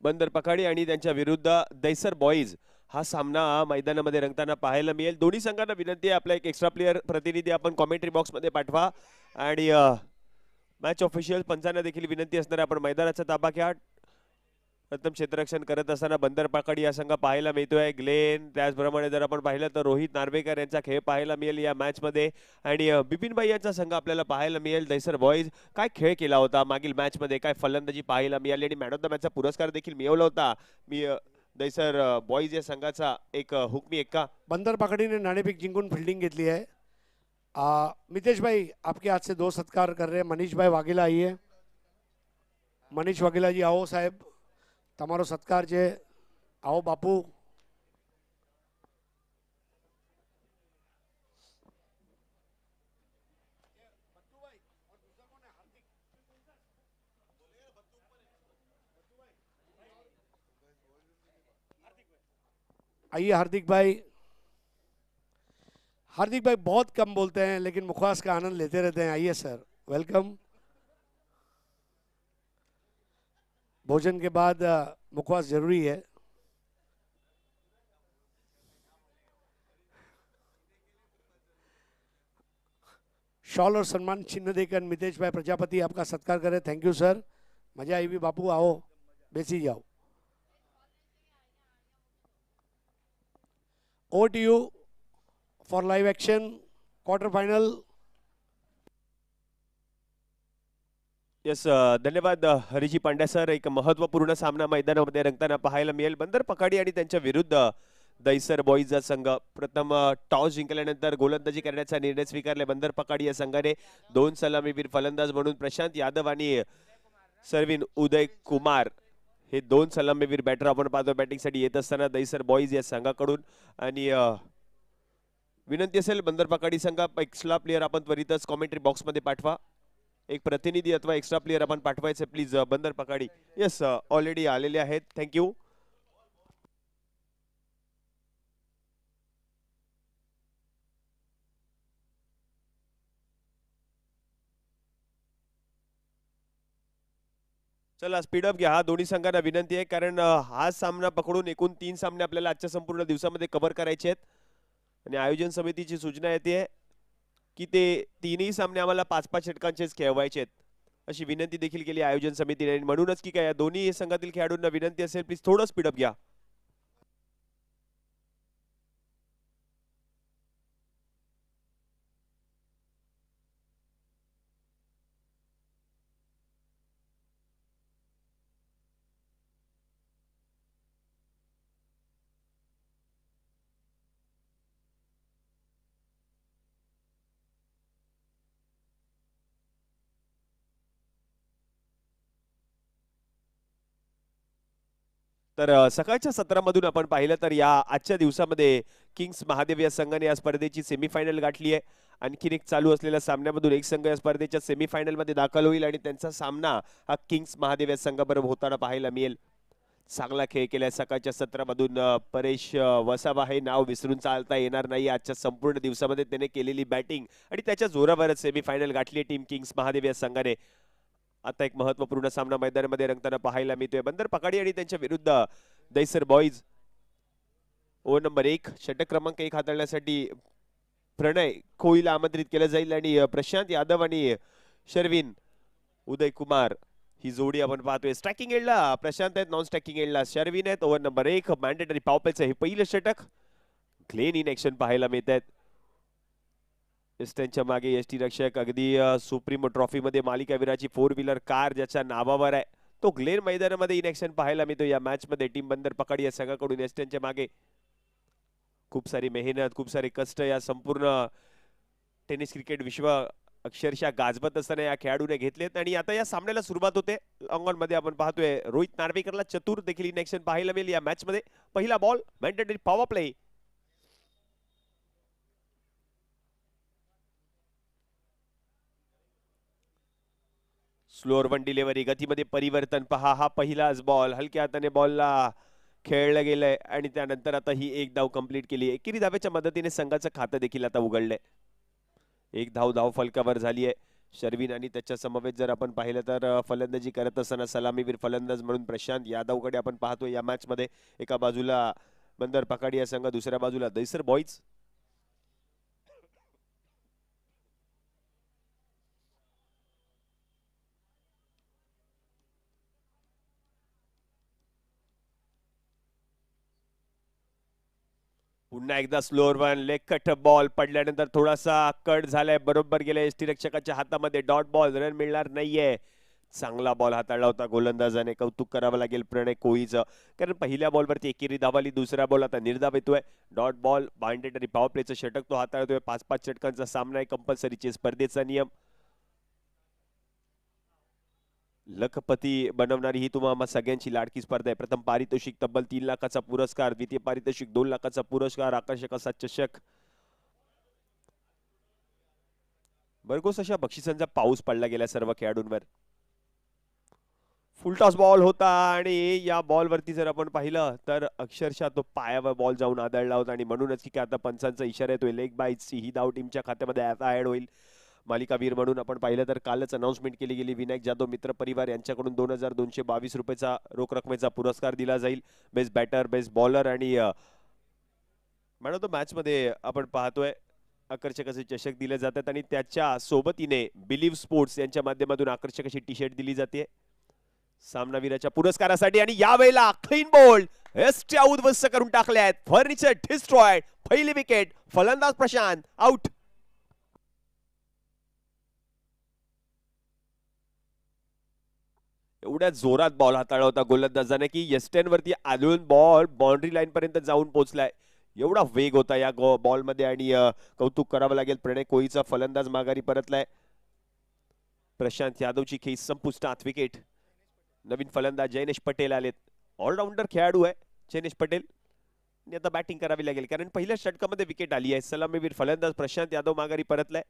बंदर पकाडी आणि त्यांच्या विरुद्ध दैसर बॉईज हा सामना मैदानामध्ये रंगताना पाहायला मिळेल। दोन्ही संघांना विनंती आहे आपला एक एक्स्ट्रा प्लेयर प्रतिनिधी आपण कॉमेंट्री बॉक्स मध्ये पाठवा आणि मॅच ऑफिशियल पंचांना देखील विनंती असणार आपण मैदानाचा ताबा घ्या। प्रथम क्षेत्ररक्षण करत असताना बंदर पकाडी या संघ पाहायला मिळतोय। ग्लेन त्याचप्रमाणे जर आपण पाहिलं तर रोहित नार्वेकर यांचा खेळ पाहायला मिळेल या मॅच मध्ये आणि बिपिन भाई यांचा संघ आपल्याला पाहायला मिळेल। दैसर बॉईज काय खेळ केला होता मागील मॅच मध्ये, काय फलंदाजी पाहायला मिळाली आणि मॅन ऑफ द मॅचचा पुरस्कार देखील मिळवला होता। मी दैसर बॉईज या संघाचा एक हुकमी एक्का बंदर पकड़ीने नाणेफेक जिंकून फील्डिंग घेतली है। मितेश भाई आपके हाथ से 2 सत्कार कर रहे हैं। मनीष भाई वाघेला आइए। मनीष वाघेला जी आओ साहेब, तमारो सत्कार जे आओ बापू। आइए हार्दिक भाई। हार्दिक भाई बहुत कम बोलते हैं लेकिन मुखवास का आनंद लेते रहते हैं। आइए सर, वेलकम। भोजन के बाद मुखवास जरूरी है। शॉल और सम्मान चिन्ह देकर मितेश भाई प्रजापति आपका सत्कार करें। थैंक यू सर, मजा आई भी। बापू आओ, बेसी जाओ। Over to you for live action quarter final. Yes धन्यवाद हरिजी पांड्या सर। एक महत्वपूर्ण सामना मैदानामध्ये रंगताना पाहायला मिळेल। बंदर पकाडी आणि त्यांच्या विरुद्ध दैसर बॉईजचा संघ प्रथम टॉस जिंकल्यानंतर गोलंदाजी करण्याचा निर्णय स्वीकारला बंदर पकाडी या संघाने। 2 सलामीवीर फलंदाज म्हणून प्रशांत यादव आणि सर्विन उदय कुमार हे 2 सलामीवीर बॅटर आपण पाहतो बॅटिंगसाठी येत असताना दैसर बॉईज या संघाकडून। आणि विनंती असेल बंदर पकाडी संघ एक्स्ट्रा प्लेयर आपण त्वरितच कॉमेंट्री बॉक्स मध्ये पाठवा। एक प्रतिनिधी अथवा एक्स्ट्रा प्लेयर आपण पाठवायचे प्लीज बंदर पकाडी। यस ऑलरेडी आलेले आहेत, थँक्यू। चला स्पीडअप घ्या, हा दोन्ही संघांना विनंती आहे कारण हा सामना पकडून एकूण 3 सामने आपल्याला आजच्या संपूर्ण दिवसामध्ये कव्हर करायचे आहेत आणि आयोजन समितीची सूचना येते की ते 3ही सामने आम्हाला 5-5 षटकांचेच खेळवायचे आहेत अशी विनंती देखील केली आयोजन समितीने। म्हणूनच की काय या दोन्ही संघातील खेळाडूंना विनंती असेल प्लीज थोडं स्पीडअप घ्या। तर सकाळच्या सत्रामधून आपण पाहिलं तर या आजच्या दिवसामध्ये किंग्स महादेव या संघाने या स्पर्धेची सेमीफायनल गाठली आहे। आणखीन एक चालू असलेल्या सामन्यामधून एक संघ या स्पर्धेच्या सेमीफायनल मध्ये दाखल होईल आणि त्यांचा सामना हा किंग्स महादेव या संघाबरोबर होताना पाहायला मिळेल। चांगला खेळ केलाय सकाळच्या सत्रामधून परेश वसावा हे नाव विसरून चालता येणार नाही। आजच्या संपूर्ण दिवसामध्ये त्याने केलेली बॅटिंग आणि त्याच्या जोरावरच सेमीफायनल गाठली टीम किंग्स महादेव या संघाने। आता एक महत्वपूर्ण सामना मैदानामध्ये रंगताना पाहायला मिळतोय बंदर पकाडी आणि त्यांच्या विरुद्ध दैसर बॉईज। ओव्हर नंबर 1 षटक क्रमांक 1 हाताळण्यासाठी प्रणय कोहलीला आमंत्रित केलं जाईल आणि प्रशांत यादव आणि शर्विन उदय कुमार ही जोडी आपण पाहतोय। स्ट्रायकिंग एंडला प्रशांत आहेत, नॉन स्ट्रायकिंग एंडला शर्विन आहेत। ओव्हर नंबर 1 मॅन्डेटरी पॉवरप्लेचं हे पहिलं षटक। ग्लेन इन ऍक्शन पाहायला मिळत आहेत। त्यांच्या मागे यष्टी रक्षक अगदी सुप्रीमो ट्रॉफी मध्ये मालिकावीराची 4 व्हीलर कार ज्याच्या नावावर आहे तो ग्लेन मैदानामध्ये इन ऍक्शन पाहायला मिळतो या मॅच मध्ये। टीम बंदर पकाडी या संघाकडून त्यांच्या मागे खूप सारी मेहनत, खूप सारे कष्ट या संपूर्ण टेनिस क्रिकेट विश्व अक्षरशः गाजवत असताना या खेळाडूने घेतलेत आणि आता या सामन्याला सुरुवात होते। अंगण मध्ये आपण पाहतोय रोहित नार्वेकरला चतुर देखील इन ऍक्शन पाहायला मिळेल या मॅच मध्ये। पहिला ball mandatory power play. Slower one delivery, गतीमध्ये परिवर्तन पहा। हा पहिलाच बॉल हलक्या हाताने बॉलला खेळलं गेलंय आणि त्यानंतर आता ही एक धाव कंप्लीट केली। एकेरी धावेच्या मदतीने संघाचं खातं देखील आता उघडलंय। एक धाव फलकावर झाली आहे। शर्विन आणि त्याच्या समवेत जर आपण पाहिलं तर फलंदाजी करत असताना सलामीवीर फलंदाज म्हणून प्रशांत यादवकडे आपण पाहतो या मॅच मध्ये. एका बाजूला बंदर पकाडिया संघ, दुसऱ्या बाजूला दैसर बॉईज. पुन्हा एकदा slower one, leg cut ball पडल्यानंतर थोडासा कट झालाय, बरोबर गेलाय यष्टीरक्षकाच्या हातामध्ये. डॉट बॉल, रन मिळणार नाहीये. चांगला बॉल हाताळला होता गोलंदाजाने, कौतुक करावं लागेल प्रणय कोळीचं, कारण पहिल्या बॉलवरती एकेरी धावाली, दुसरा बॉल आता निर्धाव येतोय. डॉट बॉल, मॅन्डेटरी पॉवर प्लेचं षटक तो हाताळतोय. 5-5 षटकांचा सामना आहे, कंपल्सरीचे स्पर्धेचा नियम. लखपती बनवणारी ही तुम्हा सगळ्यांची लाडकी स्पर्धा आहे. प्रथम पारितोषिक तब्बल 3 लाखाचा पुरस्कार, द्वितीय पारितोषिक 2 लाखाचा पुरस्कार, आकर्षक असा चषक. भरघोस अशा बक्षिसांचा पाऊस पडला गेला सर्व खेळाडूंवर. फुलटॉस बॉल होता आणि या बॉलवरती जर आपण पाहिलं तर अक्षरशः तो पायावर बॉल जाऊन आदळला होता आणि म्हणूनच की आता पंचांचा इशारा येतोय लेग बाईटची ही धाव टीमच्या खात्यामध्ये आता ऍड होईल. मालिकावीर म्हणून आपण पाहिलं तर कालच अनाउन्समेंट केली गेली. विनायक जाधव मित्र परिवार यांच्याकडून 2222 रुपयाचा रोख रकमेचा पुरस्कार दिला जाईल. बेस्ट बॅटर, बेस्ट बॉलर आणि मॅन ऑफ द मॅच मध्ये आपण पाहतोय आकर्षक असे चषक दिले जातात आणि त्याच्या सोबतीने बिलीव्ह स्पोर्ट्स यांच्या माध्यमातून आकर्षक अशी टी शर्ट दिली जाते सामनावीराच्या पुरस्कारासाठी. आणि यावेळेला क्लीन बोल्ड एसट्या उद्ध्वस्त करून टाकल्या आहेत. Furniture destroyed. पहिली विकेट, फलंदाज प्रशांत आउट. एवढ्या जोरात बॉल हाताळला होता गोलंदाजाने की यस्टेनवरती आदळून बॉल बाउंड्री लाईन पर्यंत जाऊन पोहोचलाय. एवढा वेग होता या बॉल मध्ये आणि कौतुक करावं लागेल प्रणय कोळीचा, फलंदाज माघारी परतलाय. प्रशांत यादवची खेळी संपुष्टात. विकेट. नवीन फलंदाज जयनेश पटेल आलेत. ऑलराऊंडर खेळाडू आहे जयनेश पटेल. आता बॅटिंग करावी लागेल कारण पहिल्या षटकामध्ये विकेट आली आहे. सलामीवीर फलंदाज प्रशांत यादव माघारी परतलाय.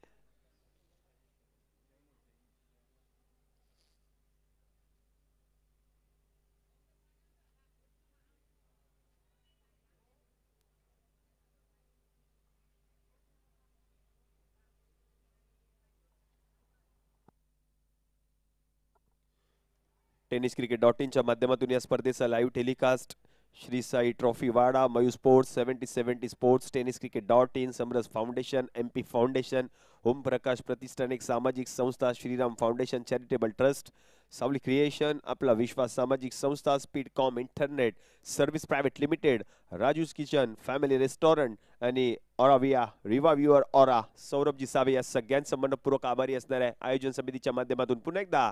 टेनिस क्रिकेट .in माध्यमातून या स्पर्धेचा live telecast Shri Sai trophy Wada, mu sports, 70-70 sports, tennis cricket .in, समरस foundation, MP foundation, Om Prakash प्रतिष्ठान एक सामाजिक संस्था, श्रीराम फाउंडेशन चॅरिटेबल ट्रस्ट, सावली क्रिएशन, आपला विश्वास सामाजिक संस्था, speed com internet service private limited, Raju's kitchen, family restaurant आणि ऑराविया रिवा व्ह्युअर ऑरा, सौरभजी सावे या सगळ्यांचं मनपूर्वक आभारी असणार आहे. आयोजन समितीच्या माध्यमातून पुन्हा एकदा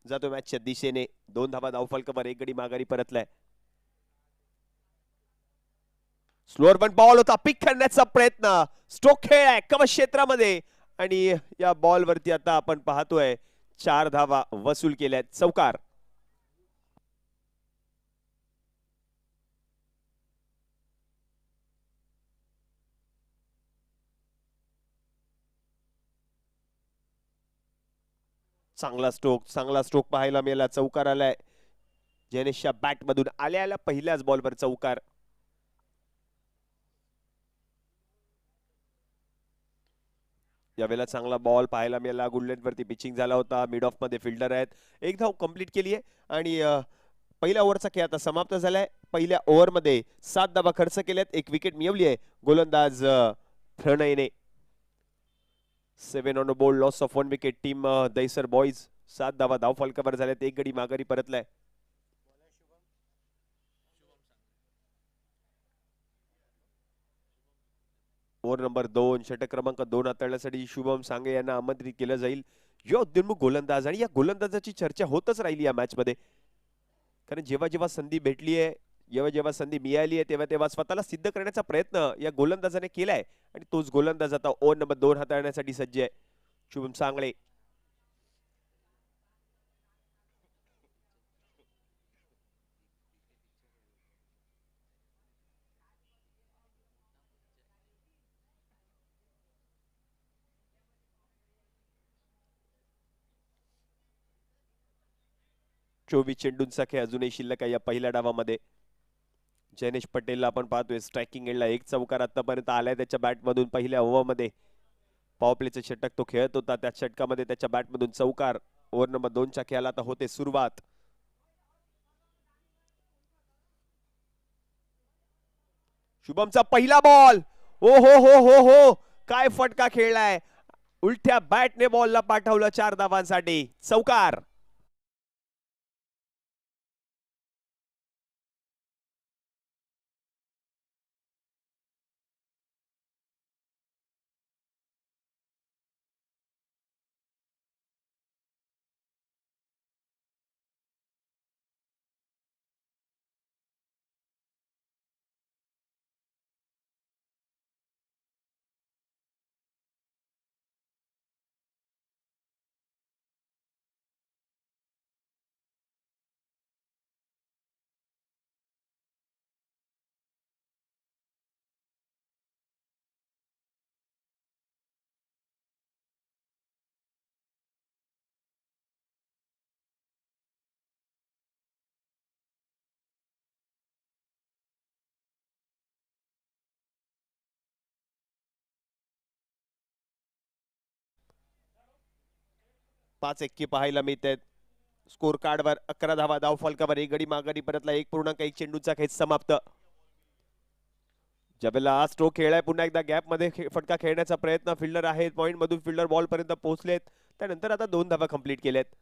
जातो मॅचच्या दिशेने. 2 धावा धावफलकावर, 1 गडी माघारी परतलाय. स्लोअर पण बॉल होता, पिक करण्याचा प्रयत्न, स्ट्रोक खेळ आहे कवच क्षेत्रामध्ये आणि या बॉल वरती आता आपण पाहतोय 4 धावा वसूल केल्यात. चौकार. चांगला स्ट्रोक पाहायला मिळाला. चौकार आलाय जयनेशच्या बॅट मधून. आल्या पहिल्याच बॉलवर चौकार. यावेळेला चांगला बॉल पाहायला मिळाला. गुडलेट वरती पिचिंग झाला होता. मिड ऑफ मध्ये फिल्डर आहेत. 1 धाव कंप्लीट केली आहे आणि पहिल्या ओव्हरचा खेळ आता समाप्त झालाय. पहिल्या ओव्हर मध्ये 7 धावा खर्च केल्यात, 1 विकेट मिळवली आहे गोलंदाज प्रणयने. 7 on a board, loss of 1 wicket. Team Dahisar boys 7 धावा धावफलकावर झाल्यात, 1 गडी माघारी परतलाय. ओव्हर नंबर 2, षटक क्रमांक 2 हाताळण्यासाठी शुभम सांगे यांना आमंत्रित केलं जाईल. या उद्योन्मुख गोलंदाज आणि या गोलंदाजाची चर्चा होतच राहिली या मॅच मध्ये, कारण जेव्हा जेव्हा संधी भेटली आहे, जेव्हा जेव्हा संधी मिळाली आहे, तेव्हा तेव्हा स्वतःला सिद्ध करण्याचा प्रयत्न या गोलंदाजाने केलाय आणि तोच गोलंदाज आता ओव्हर नंबर 2 हाताळण्यासाठी सज्ज आहे. शुभम सांगळे. चोवीस चेंडूंचा खेळ अजूनही शिल्लक आहे या पहिल्या डावामध्ये. जयनेश पटेलला आपण पाहतोय स्ट्रायकिंग एंडला 1 चौकार आतापर्यंत आलाय त्याच्या बॅट मधून पहिल्या ओव्हर मध्ये. पॉवर प्लेचे षटक तो खेळत होता, त्या षटकामध्ये त्याच्या बॅटमधून चौकार. ओव्हर नंबर 2च्या खेळाला आता होते सुरुवात. शुभमचा पहिला बॉल. ओ हो हो हो हो, काय फटका खेळलाय. उलट्या बॅटने बॉलला पाठवलं 4 धावांसाठी. चौकार. पाच एक्के पाहायला मिळतात. स्कोर कार्डवर 11 धावा, धाव फलकावर एक गडी माघारी परतला. 1.1 चेंडूचा खेळ समाप्त. ज्यावेळेला हा स्ट्रोक खेळलाय, पुन्हा एकदा गॅप मध्ये फटका खेळण्याचा प्रयत्न. फिल्डर आहेत पॉइंट मधून, फिल्डर बॉल पर्यंत पोहोचलेत. त्यानंतर आता 2 धावा कंप्लीट केल्यात.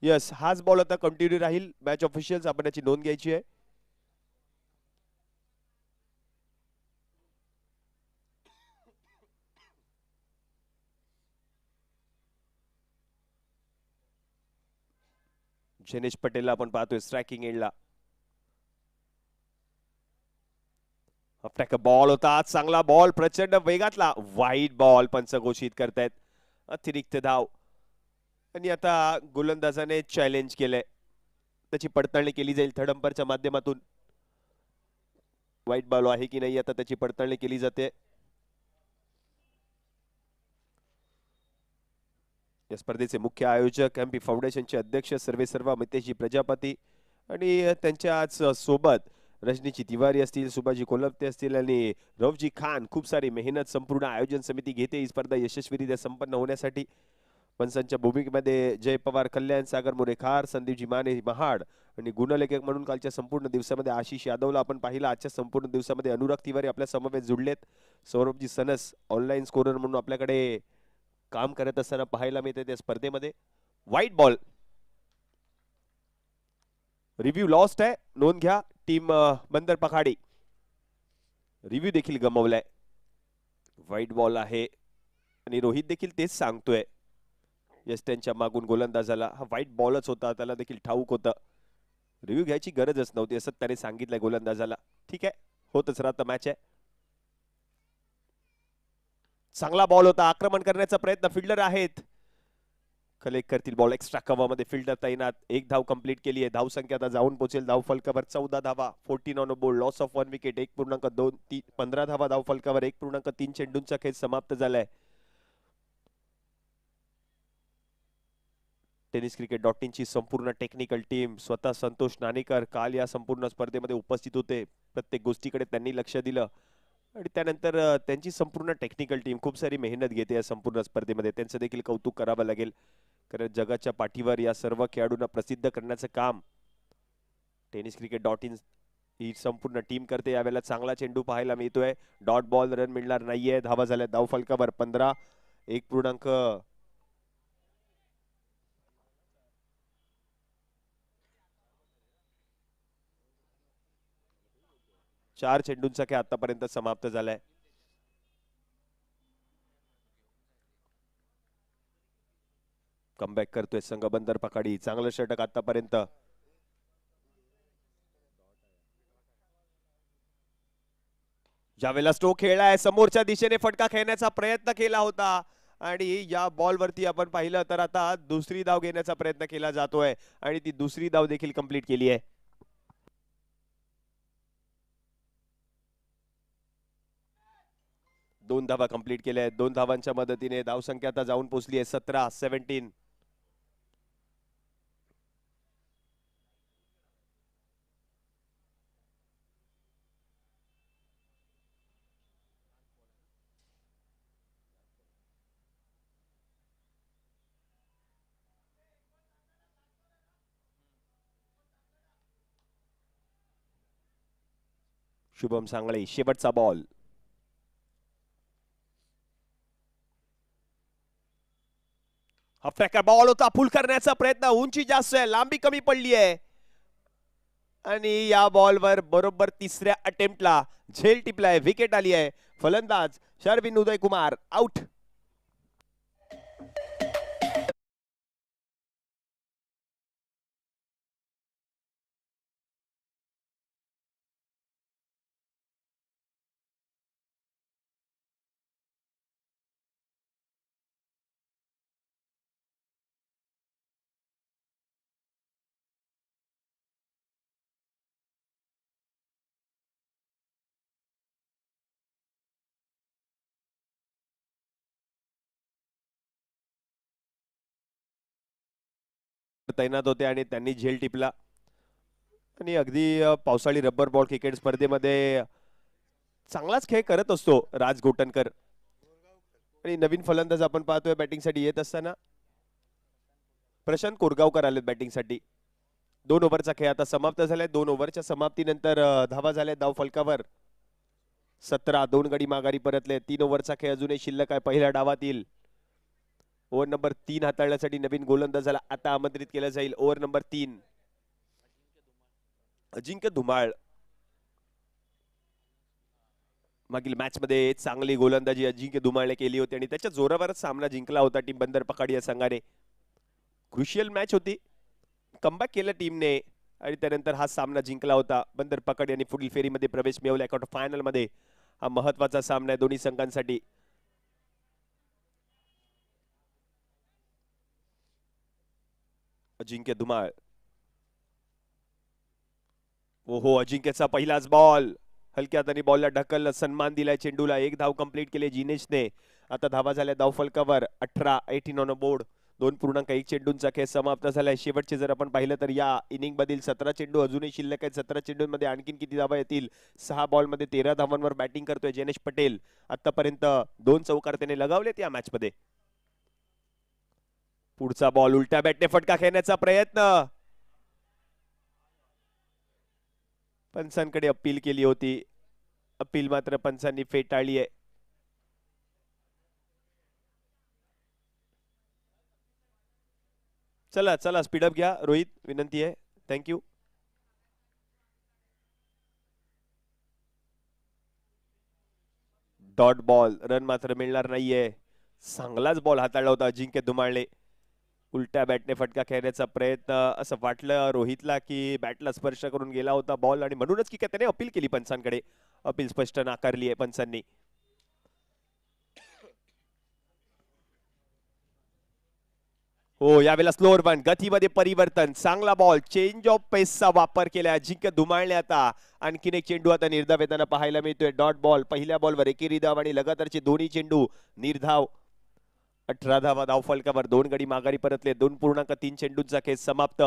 यस, हाच बॉल आता कंटिन्यू राहील. मॅच ऑफिशियल्स आपण याची नोंद घ्यायची आहे. जनेश पटेलला आपण पाहतोय स्ट्रायकिंग एंडला. बॉल होता, चांगला बॉल, प्रचंड वेगातला. वाईट बॉल पंच घोषित करतायत. अतिरिक्त धाव. आणि आता गोलंदाजाने चॅलेंज केलंय, त्याची पडताळणी केली जाईल थर्ड अंपायरच्या माध्यमातून. वाईट बॉल आहे की नाही आता त्याची पडताळणी केली जाते. या स्पर्धेचे मुख्य आयोजक एमपी फाउंडेशनचे अध्यक्ष सर्वेसर्वा मितेशजी प्रजापती आणि त्यांच्या आज सोबत रजनीची तिवारी असतील, सुभाजी कोलपते असतील आणि रवजी खान. खूप सारी मेहनत संपूर्ण आयोजन समिती घेते ही स्पर्धा यशस्वीरित्या संपन्न होण्यासाठी. पंचांच्या भूमिकेमध्ये जय पवार कल्याण, सागर मोरेखार, संदीपजी माने महाड आणि गुणलेखक म्हणून कालच्या संपूर्ण दिवसामध्ये आशिष यादवला आपण पाहिलं. आजच्या संपूर्ण दिवसामध्ये अनुराग तिवारी आपल्या समवेत जुडलेत. सौरभजी सनस ऑनलाईन स्कोरर म्हणून आपल्याकडे काम करत असताना पाहायला मिळते त्या स्पर्धेमध्ये. White ball. रिव्ह्यू लॉस्ट आहे, नोंद घ्या टीम बंदर पखाडी. रिव्ह्यू देखील गमावलाय. व्हाईट बॉल आहे आणि रोहित देखील तेच सांगतोय. यस, त्यांच्या मागून गोलंदाजाला हा व्हाईट बॉलच होता, त्याला देखील ठाऊक होतं. रिव्ह्यू घ्यायची गरजच नव्हती असं त्याने सांगितलंय गोलंदाजाला. ठीक आहे, होतच राहतं, मॅच आहे. चांगला बॉल होता, आक्रमण करण्याचा प्रयत्न. फिल्डर आहेत, कलेक्ट करतील बॉल. एक्स्ट्रा कव्हरमध्ये फिल्डर तैनात. एक धाव कंप्लीट केली आहे. धाव संख्या आता जाऊन पोहोचेल धाव फलकावर 14 धावा. 14 on board. Loss of 1 wicket. 1.2 15 धावा धाव फलकावर. 1.3 चेंडूंचा खेळ समाप्त झालाय. टेनिस क्रिकेट .in ची संपूर्ण टेक्निकल टीम, स्वतः संतोष नाणेकर काल या संपूर्ण स्पर्धेमध्ये उपस्थित होते. प्रत्येक गोष्टीकडे त्यांनी लक्ष दिलं आणि त्यानंतर त्यांची संपूर्ण टेक्निकल टीम खूप सारी मेहनत घेते या संपूर्ण स्पर्धेमध्ये. त्यांचं देखील कौतुक करावं लागेल, कारण जगाच्या पाठीवर या सर्व खेळाडूंना प्रसिद्ध करण्याचं काम टेनिस क्रिकेट .in ही संपूर्ण टीम करते. यावेळेला चांगला चेंडू पाहायला मिळतोय. डॉट बॉल, रन मिळणार नाहीये. धावा झाल्या धाव फलकावर 15. 1.4 चेंडूंचा खेळ आतापर्यंत समाप्त झालाय. कमबॅक करतोय संघ बंदर पखाडी. चांगलं षटक आतापर्यंत. ज्यावेळेला स्ट्रोक खेळलाय, समोरच्या दिशेने फटका खेळण्याचा प्रयत्न केला होता आणि या बॉल वरती आपण पाहिलं तर आता दुसरी धाव घेण्याचा प्रयत्न केला जातोय आणि ती दुसरी धाव देखील कंप्लीट केली आहे. दोन धावा कंप्लीट केल्या आहेत. 2 धावांच्या मदतीने धाव संख्या आता जाऊन पोहोचली आहे 17. शुभम सांगळे शेवटचा बॉल. हा फ्रॅकर बॉल होता. पुल करण्याचा प्रयत्न, उंची जास्त आहे, लांबी कमी पडली आहे आणि या बॉलवर बरोबर तिसऱ्या अटेम्प्टला झेल टिपलाय, विकेट आली आहे. फलंदाज शर्विन उदय कुमार आउट. तैनात होते आणि त्यांनी झेल टिपला आणि अगदी पावसाळी रबर बॉल क्रिकेट स्पर्धेमध्ये चांगलाच खेळ करत असतो राज गोटनकर. आणि नवीन फलंदाज आपण पाहतोय बॅटिंगसाठी येत असताना प्रशांत कोरगावकर आलेत बॅटिंगसाठी. 2 ओव्हरचा खेळ आता समाप्त झालाय. 2 ओव्हरच्या समाप्तीनंतर धावा झाल्या धाव फलकावर 17. 2 गडी माघारी परतले. 3 ओव्हरचा खेळ अजूनही शिल्लक आहे पहिल्या डावातील. ओव्हर नंबर 3 हाताळण्यासाठी नवीन गोलंदाजाला आता आमंत्रित केलं जाईल. ओव्हर नंबर 3 अजिंक्य धुमाळ. मागील मॅच मध्ये चांगली गोलंदाजी अजिंक्य धुमाळने केली होती आणि त्याच्या जोरावरच सामना जिंकला होता टीम बंदर पकाड या संघाने. क्रुशियल मॅच होती, कमबॅक केलं टीमने आणि त्यानंतर हा सामना जिंकला होता. बंदर पकड यांनी पुढील फेरीमध्ये प्रवेश मिळवला. क्वार्टर फायनल मध्ये हा महत्वाचा सामना आहे दोन्ही संघांसाठी. अजिंक्य धुमाळ. ओहो, अजिंक्यचा पहिलाच बॉल हलक्या हाताने बॉलला ढकललं, सन्मान दिलाय चेंडूला. 1 धाव कंप्लीट केले जिनेशने. आता धावा झाल्या धाव फलकावर 18 ऑन बोर्ड. 2.1 चेंडूंचा खेळ समाप्त झालाय. शेवटचे जर आपण पाहिलं तर या इनिंग मधील 17 चेंडू अजूनही शिल्लक आहेत. 17 चेंडूंमध्ये आणखीन किती धावा येतील? 6 बॉलमध्ये 13 धावांवर बॅटिंग करतोय जनेश पटेल. आतापर्यंत 2 चौकार त्याने लगावलेत या मॅच मध्ये. पुढचा बॉल उलट्या बॅटने फटका खेळण्याचा प्रयत्न. पंचांकडे अपील केली होती, अपील मात्र पंचांनी फेटाळली आहे. चला चला स्पीडअप घ्या रोहित, विनंती आहे. थँक्यू. डॉट बॉल, रन मात्र मिळणार नाहीये. चांगलाच बॉल हाताळला होता अजिंक्य धुमाळने. उलट्या बॅटने फटका खेळण्याचा प्रयत्न, असं वाटलं रोहितला की बॅटला स्पर्श करून गेला होता बॉल आणि म्हणूनच की त्याने अपील केली पंचांकडे. अपील स्पष्ट नाकारली आहे पंचांनी. हो, यावेळेला स्लोअर बन, गतीमध्ये परिवर्तन, चांगला बॉल, चेंज ऑफ पेसचा वापर केला अजिंक्य धुमाळने. आता आणखीन एक चेंडू आता निर्धाव येताना पाहायला मिळतोय. डॉट बॉल, पहिल्या बॉलवर एकेरी धाव आणि लगातारचे दोन्ही चेंडू निर्धाव. 18 धावा धाव फलकावर. 2 गडी माघारी परतले. 2.3 चेंडूंचा खेळ समाप्त.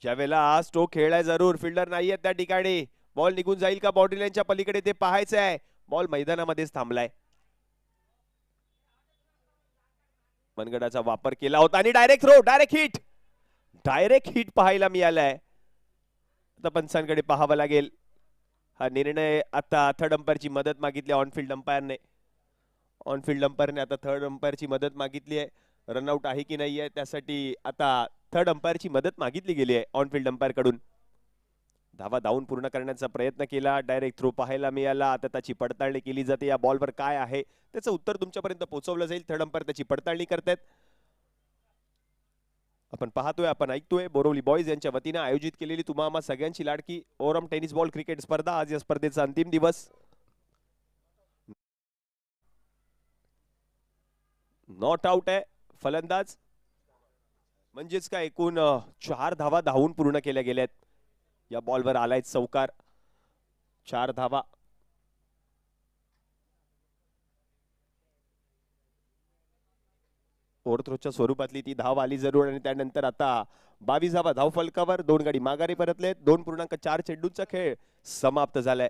ज्यावेळेला स्ट्रोक खेळलाय जरूर, फिल्डर नाहीये त्या ठिकाणी. बॉल निघून जाईल का बाउंड्री लाईनच्या पलीकडे ते पाहायचं आहे. बॉल मैदानामध्येच थांबलाय. मनगडाचा वापर केला होता आणि direct throw, direct hit, direct hit पाहायला मिळालाय. आता पंचांकडे पाहावं लागेल. हा निर्णय आता थर्ड अंपायरची मदत मागितली ऑनफिल्ड अंपायरने. ऑनफिल्ड अंपायरने आता थर्ड अंपायरची मदत मागितली आहे. रनआउट आहे की नाही आहे त्यासाठी आता थर्ड अंपायरची मदत मागितली गेली आहे ऑनफिल्ड अंपायर कडून. धावा धावून पूर्ण करण्याचा प्रयत्न केला, डायरेक्ट थ्रो पाहायला मिळाला. आता त्याची पडताळणी केली जाते. या बॉलवर काय आहे त्याचं उत्तर तुमच्यापर्यंत पोहोचवलं जाईल. थर्ड अंपायर त्याची पडताळणी करतायत. आपण पाहतोय, आपण ऐकतोय. बोरवली बॉयज यांच्या वतीने आयोजित केलेली तुम्हा सगळ्यांची लाडकी ओरम टेनिस बॉल क्रिकेट स्पर्धा. आज या स्पर्धेचा अंतिम दिवस. नॉट आउट आहे फलंदाज, म्हणजेच काय एकूण 4 धावा धावून पूर्ण केल्या गेल्यात. या बॉलवर आलाय चौकार. 4 धावा. ओव्हरथ्रोच्या स्वरूपातली ती धाव आली जरूर आणि त्यानंतर आता 22 धावा धाव फलकावर. 2 गडी माघारी परतलेत. 2.4 चेंडूंचा खेळ समाप्त झालाय.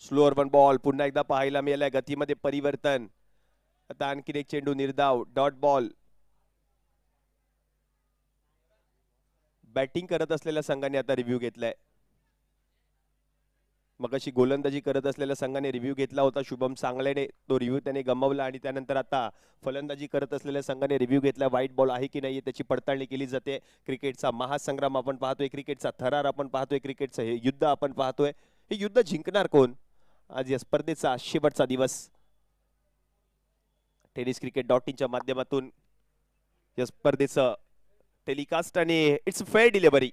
स्लोअर वन बॉल पुन्हा एकदा पाहायला मिळालाय, गतीमध्ये परिवर्तन. आता आणखीन एक चेंडू निर्धाव, डॉट बॉल. बॅटिंग करत असलेल्या संघाने आता रिव्ह्यू घेतलाय. मग अशी गोलंदाजी करत असलेल्या संघाने रिव्ह्यू घेतला होता शुभम सांगलेने, तो रिव्ह्यू त्याने गमावला. आणि त्यानंतर आता फलंदाजी करत असलेल्या संघाने रिव्ह्यू घेतला. व्हाईट बॉल आहे की नाही त्याची पडताळणी केली जाते. क्रिकेटचा महासंग्राम आपण पाहतोय, क्रिकेटचा थरार आपण पाहतोय, क्रिकेटचं हे युद्ध आपण पाहतोय. हे युद्ध जिंकणार कोण? आज या स्पर्धेचा शेवटचा दिवस. टेनिस क्रिकेट .in च्या माध्यमातून या स्पर्धेचं टेलिकास्ट आणि इट्स फेअर डिलिव्हरी.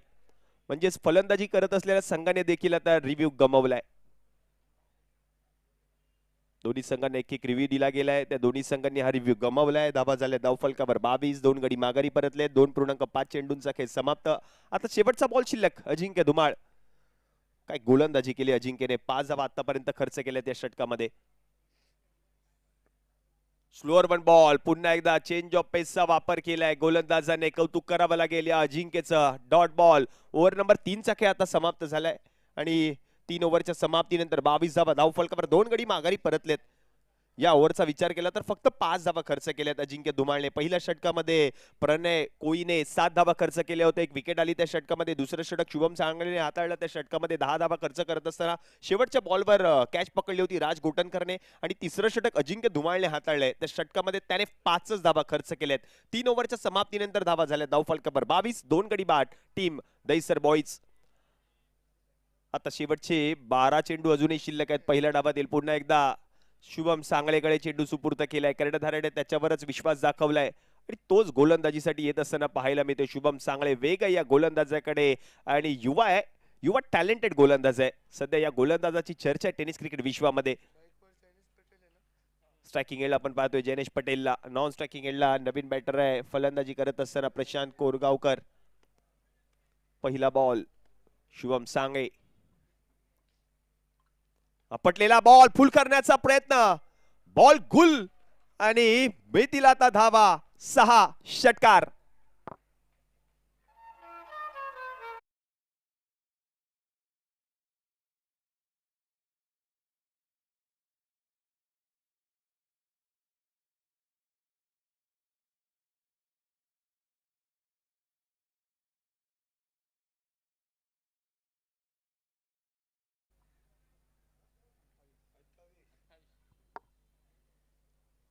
म्हणजेच फलंदाजी करत असलेल्या संघाने देखील आता रिव्ह्यू गमावलाय. दोन्ही संघांना एक एक रिव्ह्यू दिला गेलाय. त्या दोन्ही संघांनी हा रिव्ह्यू गमावलाय. धाबा झाल्या धावफलकावर 22, 2 गडी माघारी परतले. 2.5 चेंडूंचा खेळ समाप्त. आता शेवटचा बॉल शिल्लक. अजिंक्य धुमाळ काय गोलंदाजी केली अजिंक्यने. 5 धावा आतापर्यंत खर्च केल्या त्या षटकामध्ये. स्लोअर वन बॉल पुन्हा एकदा चेंज ऑफ पेसचा वापर केलाय गोलंदाजाने. कौतुक करावं लागेल या अजिंक्यचं. Dot ball. ओव्हर नंबर 3चा खेळ आता समाप्त झालाय आणि 3 ओव्हरच्या समाप्तीनंतर 22 धावा धावफलकावर 2 गडी माघारी परतलेत. या ओव्हरचा विचार केला तर फक्त 5 धावा खर्च केल्यात अजिंक्य धुमाळने. पहिल्या षटकामध्ये प्रणय कोईने 7 धावा खर्च केले होते, एक विकेट आली त्या षटकामध्ये. दुसरं षटक शुभम सांगलेने हाताळलं. त्या षटकामध्ये 10 धावा खर्च करत असताना शेवटच्या बॉलवर कॅच पकडली होती राज गोटनकरने. आणि तिसरं षटक अजिंक्य धुमाळने हाताळलंय. त्या षटकामध्ये त्याने 5च धावा खर्च केल्यात. 3 ओव्हरच्या समाप्तीनंतर धावा झाल्या धावफलकावर 22, 2 गडी बाद. Team Dahisar boys. आता शेवटचे 12 चेंडू अजूनही शिल्लक आहेत पहिल्या डावात येईल. पुन्हा एकदा शुभम सांगळेकडे चेंडू सुपूर्त केलाय. कर्णधाराने त्याच्यावरच विश्वास दाखवलाय आणि तोच गोलंदाजीसाठी येत असताना पाहायला मिळते. शुभम सांगळे वेग आहे या गोलंदाजाकडे आणि युवा आहे, युवा टॅलेंटेड गोलंदाज आहे. सध्या या गोलंदाजाची चर्चा आहे टेनिस क्रिकेट विश्वामध्ये. स्ट्रायकिंग एंडला आपण पाहतोय जयनेश पटेलला. नॉन स्ट्रायकिंग एंडला नवीन बॅटर आहे फलंदाजी करत असताना प्रशांत कोरगावकर. पहिला बॉल शुभम सांगळे. आपटलेला बॉल फुल करण्याचा प्रयत्न. बॉल गुल आणि बेतीला आता धावा. 6 षटकार.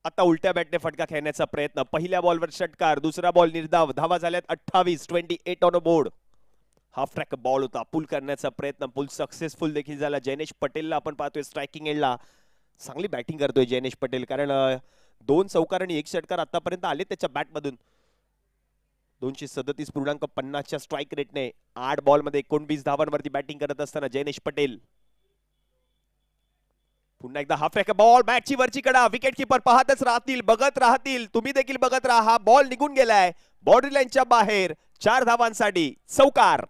आता उलट्या बॅटने फटका खेळण्याचा प्रयत्न. पहिल्या बॉलवर षटकार, दुसरा बॉल निर्धाव. धावा झाल्यात 28, 28 on a board. Half track ball होता, पुल करण्याचा प्रयत्न, पुल सक्सेसफुल देखील झाला. जयनेश पटेलला आपण पाहतोय स्ट्रायकिंग एंडला. चांगली बॅटिंग करतोय जयनेश पटेल, कारण 2 चौकार आणि 1 षटकार आतापर्यंत आले त्याच्या बॅटमधून. 237.50च्या स्ट्राईक रेटने 8 बॉलमध्ये 19 धावांवरती बॅटिंग करत असताना जयनेश पटेल. पुन्हा एकदा हाफ ट्रॅक बॉल, बॅटची वरची कडा. विकेट किपर पाहतच राहतील, बघत राहतील. तुम्ही देखील बघत राहा. हा बॉल निघून गेलाय बॉर्डरी लाईनच्या बाहेर. 4 धावांसाठी चौकार.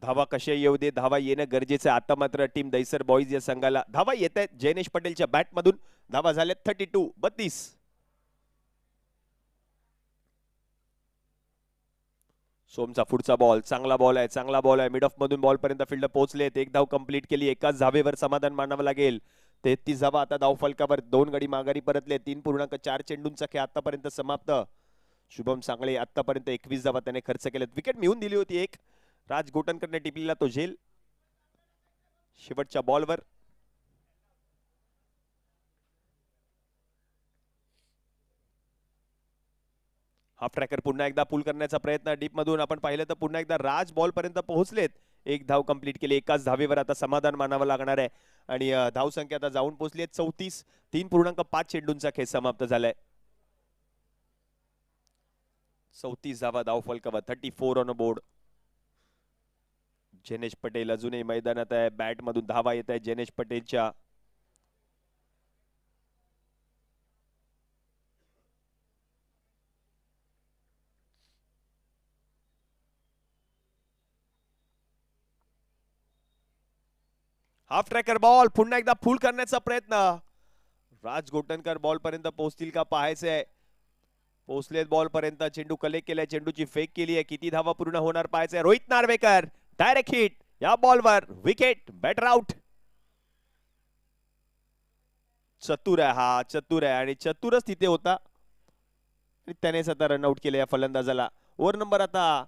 धावा कशा येऊ दे, धावा येणं गरजेचं आहे. आता मात्र टीम दहिसर बॉईज या संघाला धावा येत आहेत जयनेश पटेलच्या बॅटमधून. धावा झाल्या 32, 32. सोमचा पुढचा बॉल चांगला बॉल आहे, चांगला बॉल आहे. मिड ऑफ मधून बॉल पर्यंत फिल्डर पोहोचलेत. 1 धाव कंप्लीट केली. एकाच धावेवर समाधान मानावं लागेल. 33 धावा आता धाव फलकावर. 2 गडी माघारी परतले. 3.4 चेंडूंचा खेळ आतापर्यंत समाप्त. शुभम सांगळे आतापर्यंत 21 धावा त्याने खर्च केल्यात. विकेट मिळून दिली होती एक. राज गोटनकरने टिपलेला तो झेल शेवटच्या बॉलवर. हाफ ट्रॅकर पुन्हा एकदा पुल करण्याचा प्रयत्न डीप मधून. आपण पाहिलं तर पुन्हा एकदा राज बॉल पर्यंत पोहोचलेत. 1 धाव कंप्लीट केली. एकाच धावेवर आता समाधान मानावं लागणार आहे आणि धाव संख्या आता जाऊन पोहोचली आहे 34. 3.5 चेंडूंचा खेळ समाप्त झालाय. 34 धावा धाव फलकावर. 34 ऑन बोर्ड. जयनेश पटेल अजूनही मैदानात आहे. बॅट मधून धावा येत आहे जयनेश पटेलच्या. हाफ ट्रॅकर बॉल पुन्हा एकदा फुल करण्याचा प्रयत्न. राज गोटनकर बॉल पर्यंत पोहोचतील का पाहायचंय. पोहोचलेत बॉल पर्यंत. चेंडू कलेक्ट केलाय, चेंडूची फेक केली आहे. किती धावा पूर्ण होणार पाहायचंय. रोहित नार्वेकर डायरेक्ट हिट या बॉलवर. विकेट. Better out. चतुर आहे हा, चतुर आहे आणि चतुरच तिथे होता आणि त्यानेच आता रनआउट केले या फलंदाजाला. ओव्हर नंबर आता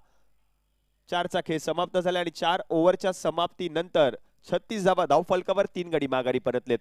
4चा खेळ समाप्त झाला आणि 4 ओव्हरच्या समाप्तीनंतर 36 धावा धावफलकावर 3 गडी माघारी परतलेत.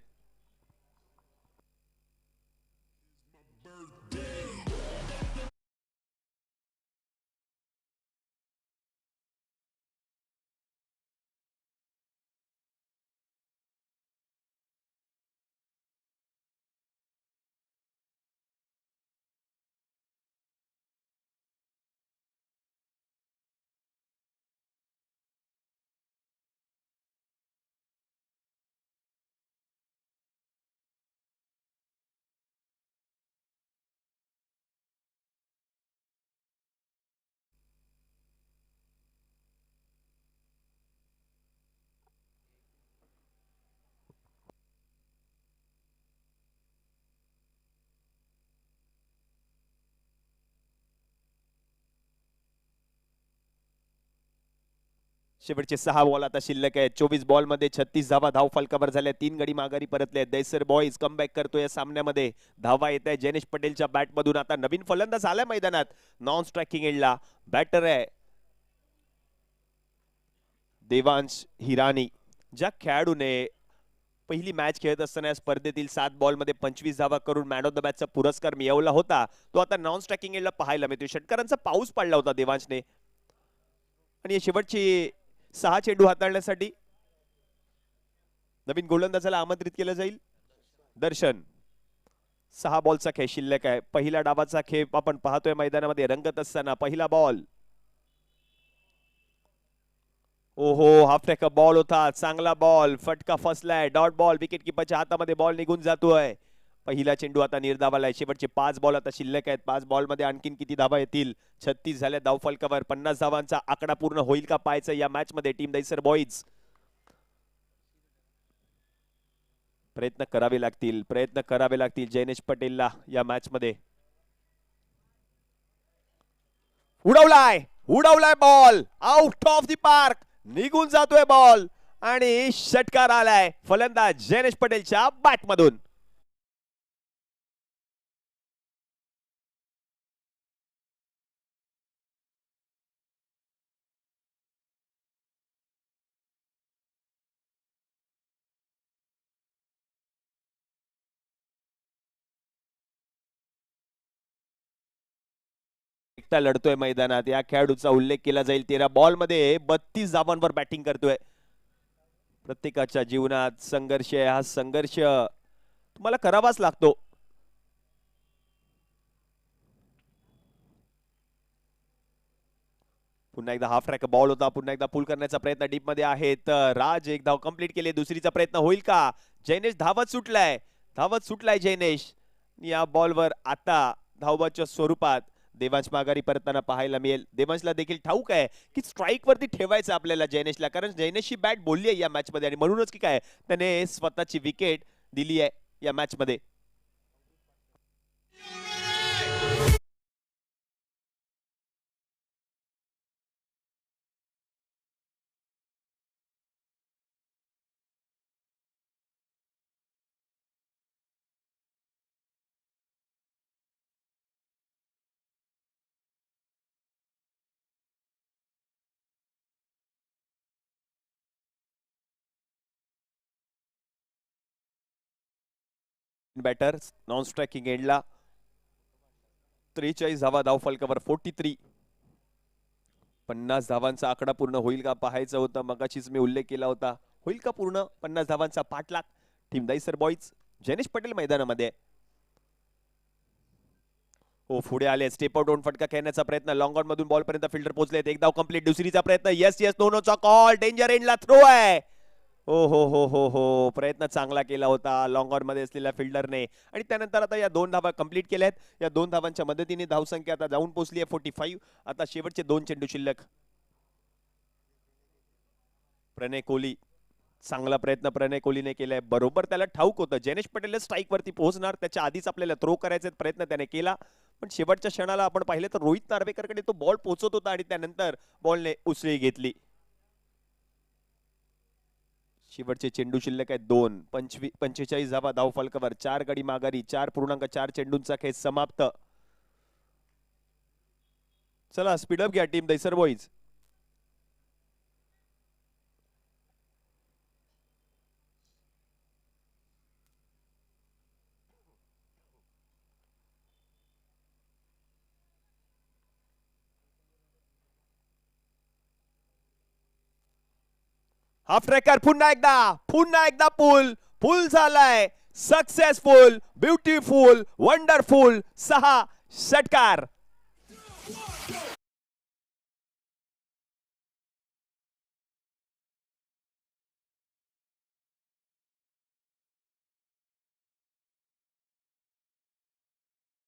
शेवटचे 6 बॉल आता शिल्लक आहेत. 24 बॉल मध्ये 36 धावा धाव फलकावर झाल्या. 3 गडी माघारी परतले. दैसर बॉईज कमबॅक करतोय या सामन्यामध्ये. धावा येत आहे जैनेश पटेलच्या बॅट मधून. आता नवीन फलंदाज आलाय मैदानात नॉन स्ट्रायकिंग एंडला. बॅटर आहे देवांश हिरानी. ज्या खेळाडूने पहिली मॅच खेळत असताना या स्पर्धेतील 7 बॉल मध्ये 25 धावा करून मॅन ऑफ द मॅचचा पुरस्कार मिळवला होता, तो आता नॉन स्ट्रायकिंग एंडला पाहायला मिळतो. षटकारांचा पाऊस पडला होता देवांशने आणि शेवटची 6 चेंडू हाताळण्यासाठी नवीन गोलंदाजाला आमंत्रित केलं जाईल. दर्शन. 6 बॉलचा खेळ शिल्लक आहे. पहिल्या डावाचा खेळ आपण पाहतोय मैदानामध्ये रंगत असताना. पहिला बॉल. ओहो, हाफ ट्रॅकर बॉल होता. चांगला बॉल. फटका फसलाय. Dot ball. विकेट किपरच्या हातामध्ये बॉल निघून जातोय. पहिला चेंडू आता निर्धावाला. शेवटचे 5 बॉल आता शिल्लक आहेत. 5 बॉल मध्ये आणखीन किती धावा येतील. 36 झाल्या धावफलकावर. 50 धावांचा आकडा पूर्ण होईल का पाहायचं या मॅच मध्ये. टीम दैसर बॉईज प्रयत्न करावे लागतील जैनेश पटेलला या मॅच मध्ये. उडवलाय ball. Out of the park. निघून जातोय बॉल आणि षटकार आलाय फलंदाज जैनेश पटेलच्या बॅट मधून. एकटा लढतोय मैदानात. या खेळाडूचा उल्लेख केला जाईल. 13 बॉल मध्ये 32 धावांवर बॅटिंग करतोय. प्रत्येकाच्या जीवनात संघर्ष आहे. हा संघर्ष तुम्हाला करावाच लागतो. पुन्हा एकदा हाफ ट्रॅक बॉल होता. पुन्हा एकदा पुल करण्याचा प्रयत्न डीप मध्ये आहेत. राज एक धाव कंप्लीट केली. दुसरीचा प्रयत्न होईल का. जैनेश धावत सुटलाय जैनेश. या बॉलवर आता धावबाच्या स्वरूपात देवांश माघारी परतताना पाहायला मिळेल. देवांशला देखील ठाऊक आहे की स्ट्राईक वरती ठेवायचं आपल्याला जैनेशला, कारण जैनेशची बॅट बोलली आहे या मॅच मध्ये आणि म्हणूनच की काय त्याने स्वतःची विकेट दिली आहे या मॅच मध्ये. बॅटर नॉन स्ट्रायकिंग एंडला. 43 धावा धाव फलकावर. 43. 50 धावांचा आकडा पूर्ण होईल का पाहायचं होतं. मगाशीच मी उल्लेख केला होता. होईल का पूर्ण 50 धावांचा पाठलाग. Team Dahisar boys. जैनेश पटेल मैदानामध्ये. हो, पुढे आले. स्टेप आउट होऊन फटका खेळण्याचा प्रयत्न. लॉंग ऑन मधून बॉल पर्यंत फिल्डर पोहोचलेत. एक धाव कंप्लीट. दुसरीचा प्रयत्न. येस नो चा कॉल. डेंजर एंडला थ्रो आहे. हो, प्रयत्न चांगला केला होता लॉंग ऑन मध्ये असलेल्या फिल्डरने आणि त्यानंतर आता या 2 धावा कंप्लीट केल्यात. या 2 धावांच्या मदतीने धावसंख्या आता जाऊन पोहोचली आहे 45. आता शेवटचे 2 चेंडू शिल्लक. प्रणय कोहली चांगला प्रयत्न प्रणय कोहलीने केलाय. बरोबर त्याला ठाऊक होतं जयनेश पटेल स्ट्राईक वरती पोहोचणार, त्याच्या आधीच आपल्याला थ्रो करायचे प्रयत्न त्याने केला, पण शेवटच्या क्षणाला आपण पाहिलं तर रोहित नार्वेकरकडे तो बॉल पोहोचत होता आणि त्यानंतर बॉलने उसळी घेतली. शेवटचे चेंडू शिल्लक आहे 2. 45 धावा धाव फलकावर, 4 गडी माघारी, 4.4 चेंडूंचा खेळ समाप्त. चला स्पीडअप घ्या team Dahisar boys. Half tracker पुन्हा एकदा पूल झालाय. सक्सेसफुल, ब्युटिफुल, वंडरफुल 6 षटकार.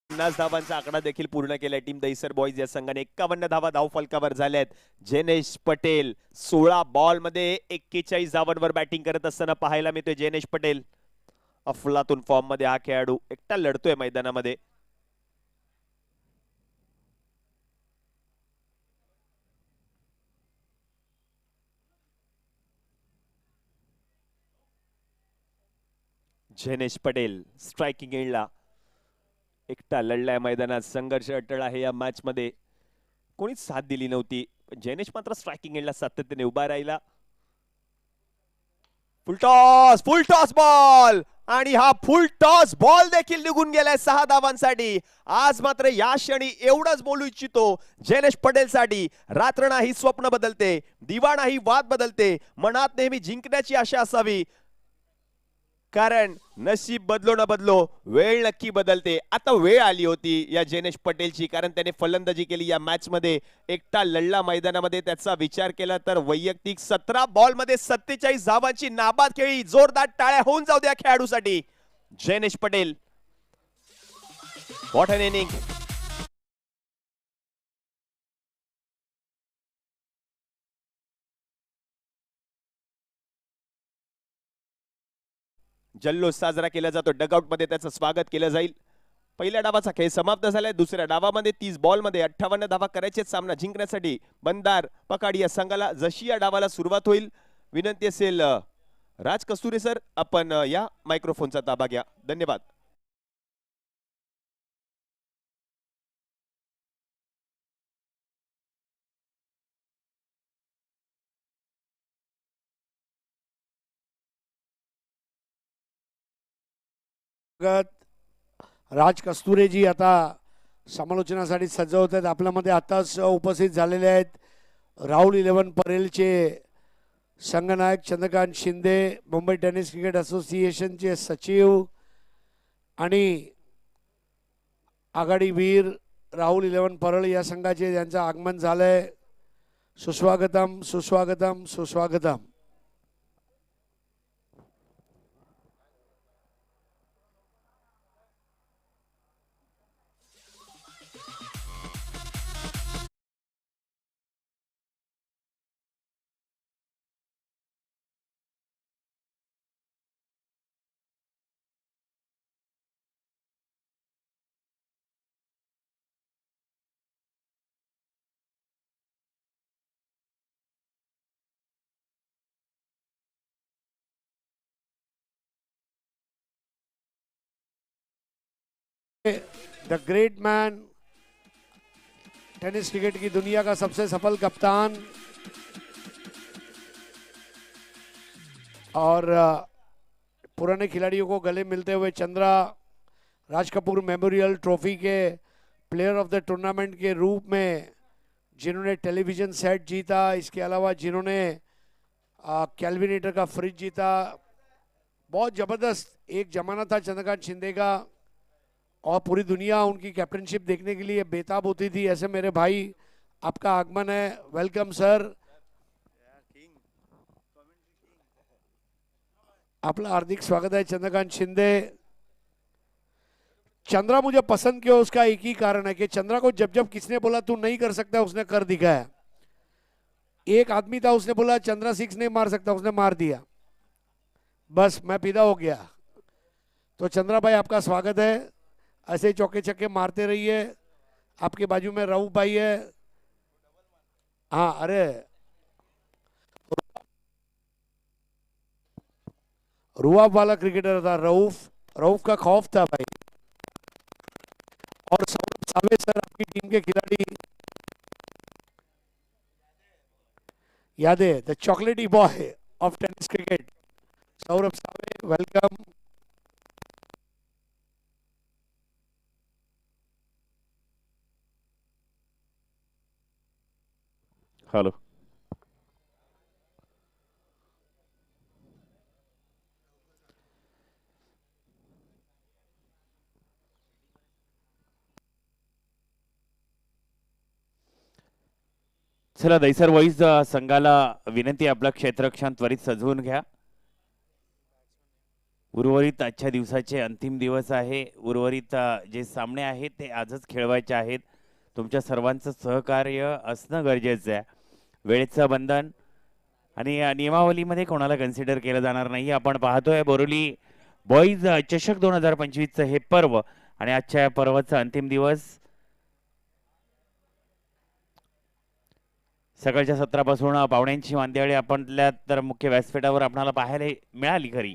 धावांचा आकडा देखील पूर्ण केलाय टीम दैसर बॉईज या संघाने. 51 धावा धाव फलकावर झाल्यात. जयनेश पटेल 16 बॉल मध्ये 41 धावांवर बॅटिंग करत असताना पाहायला मिळतोय. जयनेश पटेल अफलातून फॉर्म मध्ये हा खेळाडू एकटा लढतोय मैदानामध्ये. जयनेश पटेल स्ट्रायकिंग एंडला एकटा लढलाय मैदानात. संघर्ष अटळ आहे या मॅच मध्ये, कोणीच साथ दिली नव्हती. जयनेश मात्र स्ट्रायकिंग एंडला सातत्याने उभा राहिला. फुल टॉस बॉल, आणि हा फुल टॉस बॉल देखील निघून गेलाय 6 धावांसाठी. आज मात्र या क्षणी एवढंच बोलू इच्छितो जयनेश पटेल साठी. रात्र नाही स्वप्न बदलते, दिवा नाही वाद बदलते, मनात नेहमी जिंकण्याची आशा असावी, कारण नशीब बदलो न बदलो वेळ नक्की बदलते. आता वेळ आली होती या जयनेश पटेलची, कारण त्याने फलंदाजी केली या मॅच मध्ये. एकटा लढला मैदानामध्ये. त्याचा विचार केला तर वैयक्तिक 17 बॉल मध्ये 47 धावांची नाबाद खेळी. जोरदार टाळ्या होऊन जाऊ द्या खेळाडूसाठी. जयनेश पटेल, व्हॉट एन इनिंग. जल्लोष साजरा केला जातो. डगआउट मध्ये त्याचं स्वागत केलं जाईल. पहिल्या डावाचा खेळ समाप्त झालाय. दुसऱ्या डावामध्ये 30 बॉल मध्ये 58 धावा करायचे सामना जिंकण्यासाठी बंदार पकाडी या संघाला. जशी या डावाला सुरुवात होईल, विनंती असेल राज कस्तुरे सर, आपण या मायक्रोफोनचा ताबा घ्या. धन्यवाद. राज कस्तुरेजी आता समालोचनासाठी सज्ज होत आहेत. आपल्यामध्ये आताच उपस्थित झालेले आहेत राहुल 11 परेलचे संघनायक चंद्रकांत शिंदे, मुंबई टेनिस क्रिकेट असोसिएशनचे सचिव आणि आघाडीवीर राहुल 11 परळ या संघाचे यांचं आगमन झालंय. सुस्वागतम सुस्वागतम सुस्वागतम. The great man, tennis cricket की दुनिया का सबसे सफल कप्तान और पुराने खिलाड़ियों को गले मिलते हुए चंद्रा राज कपूर मेमोरियल ट्रॉफी के प्लेयर ऑफ द टूर्नामेंट के रूप में जिन्होंने टेलीविज़न सेट जीता, इसके अलावा जिन्होंने कैलविनेटर का फ्रिज जीता. बहुत ज़बरदस्त एक ज़माना था चंद्रकांत शिंदे का, और पूरी दुनिया उनकी कैप्टनशिप देखने के लिए बेताब होती थी. ऐसे मेरे भाई, आपका आगमन है. Welcome sir. आपला हार्दिक स्वागत है चंद्रकांत शिंदे. चंद्रा मुझे पसंद क्यों, उसका एक ही कारण है कि चंद्रा को जब जब किसने बोला तू नहीं कर सकता, उसने कर दिखाया. एक आदमी था, उसने बोला चंद्रा 6 नहीं मार सकता, उसने मार दिया. बस मैं पीदा हो गया। तो चंद्रा भाई आपका स्वागत है, ऐसे ही चौके छक्के मारते रहिए। आपके बाजू में रऊफ भाई है। हाँ अरे रुआब वाला क्रिकेटर था रऊफ, रऊफ का खौफ था भाई। और सौरभ सावे सर आपकी टीम के खिलाड़ी याद है, द चॉकलेटी boy of tennis cricket, Saurabh save, welcome. Hello. चला दैसर वॉईज संघाला विनंती आहे, आपलं क्षेत्ररक्षण त्वरित सजवून घ्या. उर्वरित आजच्या दिवसाचे अंतिम दिवस आहे. उर्वरित जे सामने आहेत ते आजच खेळवायचे आहेत. तुमच्या सर्वांचं सहकार्य असणं गरजेचं आहे. वेळेचं बंधन आणि नियमावलीमध्ये कोणाला कन्सिडर केलं जाणार नाही. आपण पाहतोय बोरिवली बॉईज चषक 2025चं हे पर्व आणि आजच्या या पर्वाचा अंतिम दिवस. सकाळच्या सत्रापासून पाहुण्यांची मांदियाळी आपल्या तर मुख्य व्यासपीठावर आपल्याला पाहायला मिळाली खरी,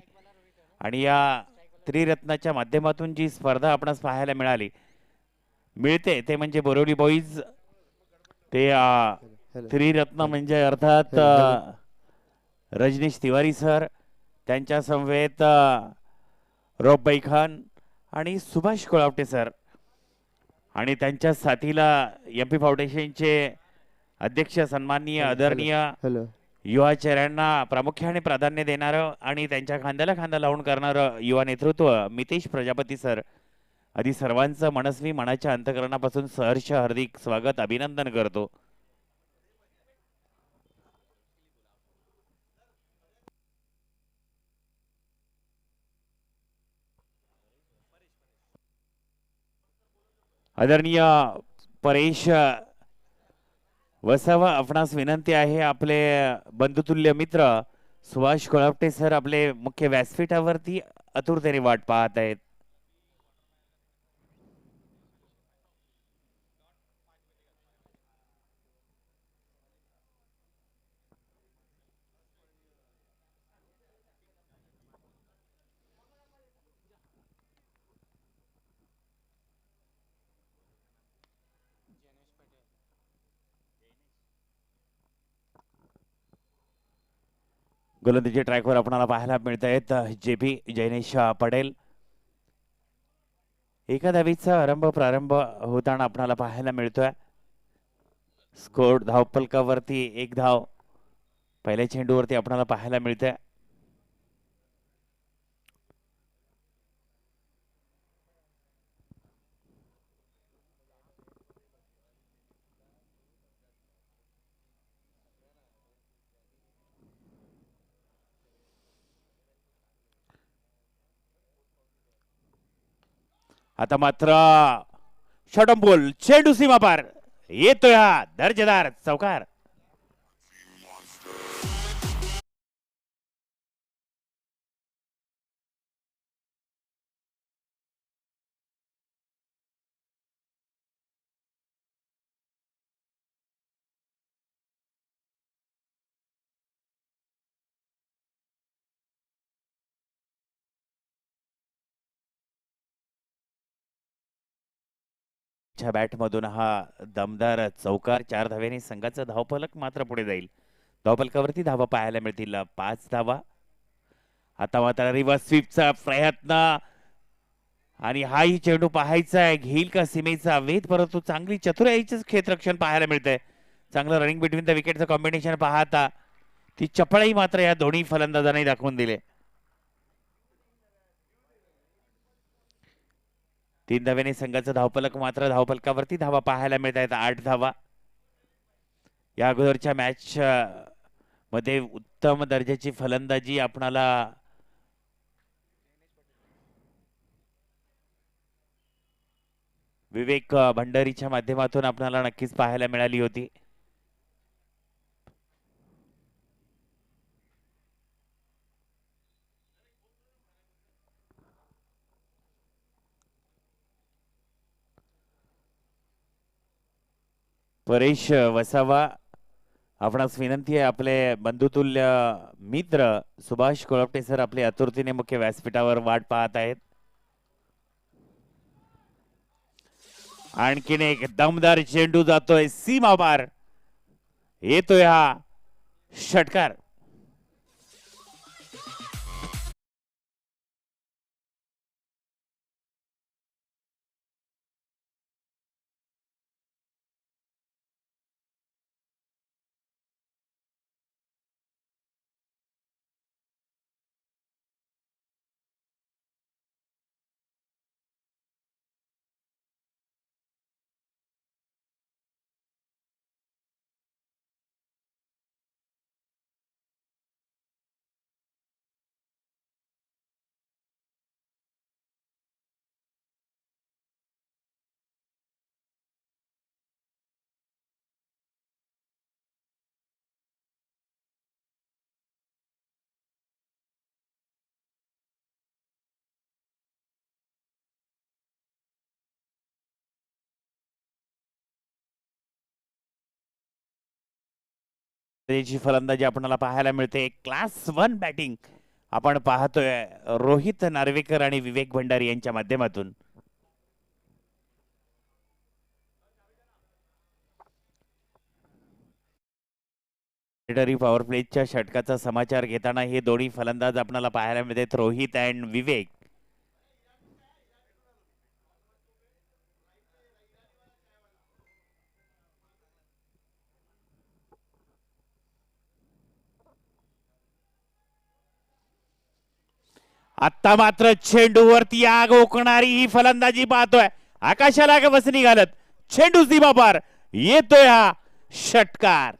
आणि या त्रिरत्नाच्या माध्यमातून जी स्पर्धा आपणास पाहायला मिळते ते म्हणजे बोरिवली बॉईज. ते त्रिरत्न म्हणजे अर्थात रजनीश तिवारी सर, त्यांच्या समवेत रौफभाई खान आणि सुभाष कोळावटे सर, आणि त्यांच्या साथीला एमपी फाउंडेशनचे अध्यक्ष सन्माननीय आदरणीय युवा चेहऱ्यांना प्रामुख्याने प्राधान्य देणारं आणि त्यांच्या खांद्याला खांदा लावून करणारं युवा नेतृत्व मितेश प्रजापती सर, आधी सर्वांचं मनस्वी मनाच्या अंतकरणापासून सहर्ष हार्दिक स्वागत अभिनंदन करतो. आदरणीय परेश वसावा, आपणास विनंती आहे, आपले बंधुतुल्य मित्र सुभाष कोळावटे सर आपले मुख्य व्यासपीठावरती आतुरतेने वाट पाहत आहेत. गोलंदाजी ट्रॅकवर आपल्याला पाहायला मिळत आहेत जेपी जैनेश पटेल. एका धावीचा प्रारंभ होताना आपल्याला पाहायला मिळतोय. स्कोर धावफलकावरती 1 धाव पहिल्या चेंडूवरती आपल्याला पाहायला मिळतंय. आता मात्र शॉर्ट बॉल, चेंडू सीमा पार येतोय, हा दर्जेदार चौकार. बॅट मधून हा दमदार चौकार. 4 धाव्यांनी संघाचा धावफलक मात्र पुढे जाईल. धावफलकावरती धावा पाहायला मिळतील 5 धावा. आता मात्र रिव्हर्स स्वीपचा प्रयत्न, आणि हाही चेंडू पाहायचा आहे, घेईल का सीमेचा वेध, परंतु चांगली चतुराईचे क्षेत्ररक्षण पाहायला मिळतंय. चांगलं रनिंग बिटवीन द विकेटचं कॉम्बिनेशन पाहता ती चपळाई मात्र या दोन्ही फलंदाजांनी दाखवून दिले. 3 धाव्याने संघाचा धावफलक मात्र धावफलकावरती धावा पाहायला मिळत आहेत 8 धावा. या अगोदरच्या मॅच मध्ये उत्तम दर्जाची फलंदाजी आपणाला विवेक भंडारीच्या माध्यमातून आपल्याला नक्कीच पाहायला मिळाली होती. परेश वसावा, आपणास विनंती आहे, आपले बंधुतुल्य मित्र सुभाष कोळपटे सर आपले आतुरतेने मुख्य व्यासपीठावर वाट पाहत आहेत. आणखीन एक दमदार चेंडू जातोय सीमा पार, येतोय हा षटकार. त्याची फलंदाजी आपल्याला पाहायला मिळते. क्लास 1 बॅटिंग आपण पाहतोय रोहित नार्वेकर आणि विवेक भंडारी यांच्या माध्यमातून. पॉवर प्लेच्या षटकाचा समाचार घेताना हे दोन्ही फलंदाज आपल्याला पाहायला मिळतात, रोहित अँड विवेक. आता मात्र चेंडूवरती आग ओकणारी ही फलंदाजी पाहतोय. आकाशाला वसनी घालत चेंडू सीमा पार, येतोय हा षटकार.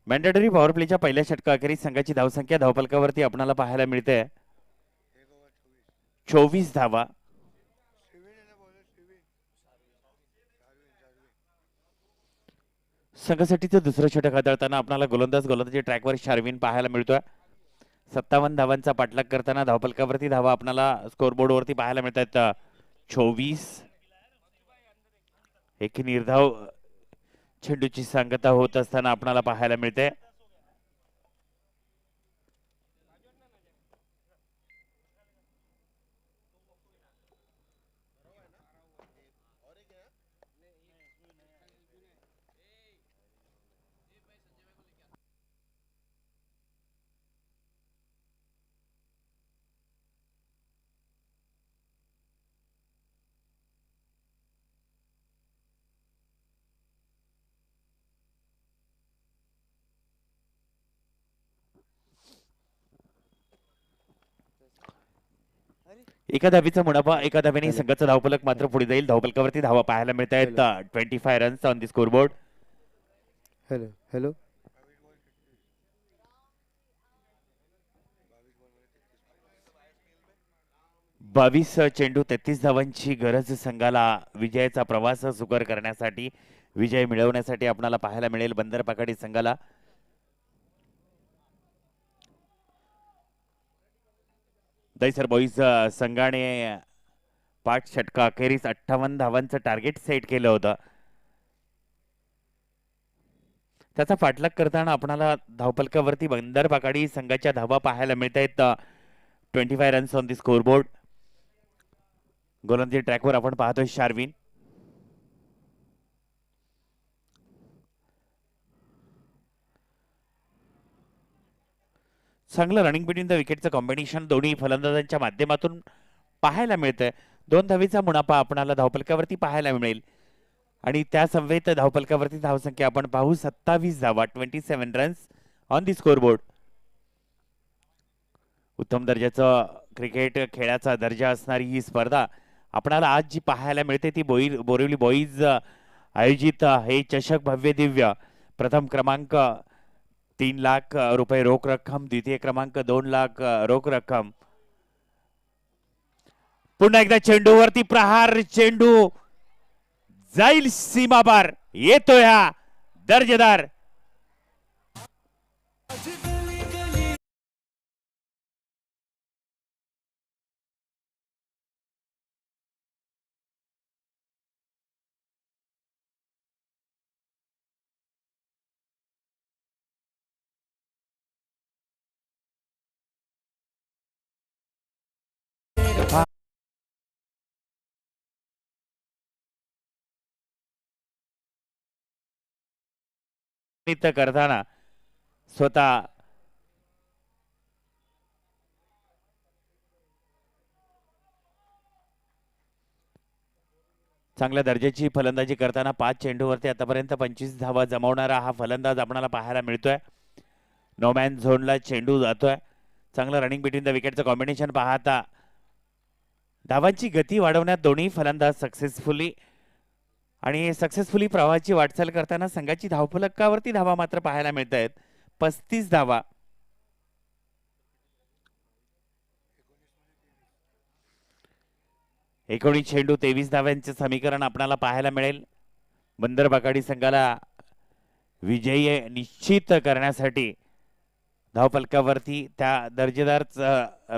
मॅन्डेटरी पॉवर प्लेच्या पहिल्या षटकाखेरीज संघाची धावसंख्या धावफलकावरती आपल्याला पाहायला मिळते 24 धावा. संघासाठीचं दुसरं षटक हाताळताना आपल्याला गोलंदाजी ट्रॅकवर शार्विन पाहायला मिळतोय. 57 धावांचा पाठलाग करताना धावफलकावरती धावा आपल्याला स्कोरबोर्डवरती पाहायला मिळतात 24. एक निर्धाव चेंडूची सांगता होत असताना आपल्याला पाहायला मिळते. एका धावीचा मुनाफा, एका धाव्याने संघाचा धावफलक मात्र पुढे जाईल. धावफलकावरती धावा पाहायला मिळत आहेत 25 runs on the scoreboard. Hello hello 22 चेंडू 33 धावांची गरज संघाला विजयाचा प्रवास सुकर करण्यासाठी, विजय मिळवण्यासाठी आपल्याला पाहायला मिळेल बंदर पकाडी संघाला. दैसर बॉईज संघाने 5 षटका अखेरीस 58 धावांचं टार्गेट सेट केलं होतं. त्याचा पाठलाग करताना आपल्याला धावपलकावरती बंदर पकाडी संघाच्या धावा पाहायला मिळत आहेत. 25 रन्स ऑन दी स्कोरबोर्ड. गोलंदाजी ट्रॅकवर आपण पाहतोय शार्विन. चांगलं रनिंग बिटवीन द विकेटचं कॉम्बिनेशन दोन्ही फलंदाजांच्या माध्यमातून पाहायला मिळतंय. 2 धावीचा मुनाफा आपणाला धावपलकावरती पाहायला मिळेल आणि त्या समवेत धावपलकावरती धावसंख्या आपण पाहू 27 धावा, 27 रन्स ऑन दी स्कोरबोर्ड. उत्तम दर्जाचं क्रिकेट खेळाचा दर्जा असणारी ही स्पर्धा आपणाला आज जी पाहायला मिळते ती बोरिवली बॉईज आयोजित हे चषक भव्य दिव्य. प्रथम क्रमांक 3 लाख रुपये रोख रक्कम, द्वितीय क्रमांक 2 लाख रोख रक्कम. पुन्हा एकदा चेंडूवरती प्रहार, चेंडू जाईल सीमापार, येतोय हा दर्जेदार करताना स्वतः चांगल्या दर्जाची फलंदाजी करताना 5 चेंडूवरती आतापर्यंत 25 धावा जमवणारा हा फलंदाज आपल्याला पाहायला मिळतोय. नो मॅन झोनला चेंडू जातोय. चांगलं रनिंग बिटवीन द विकेटचं कॉम्बिनेशन पाहता धावांची गती वाढवण्यात दोन्ही फलंदाज सक्सेसफुली प्रवाहाची वाटचाल करताना संघाची धावफलकावरती धावा मात्र पाहायला मिळत आहेत. 35 धावा. एकोणीस चेंडू 23 धाव्यांचे समीकरण आपल्याला पाहायला मिळेल. बंदर पकाडी संघाला विजय निश्चित करण्यासाठी धावफलकावरती त्या दर्जेदार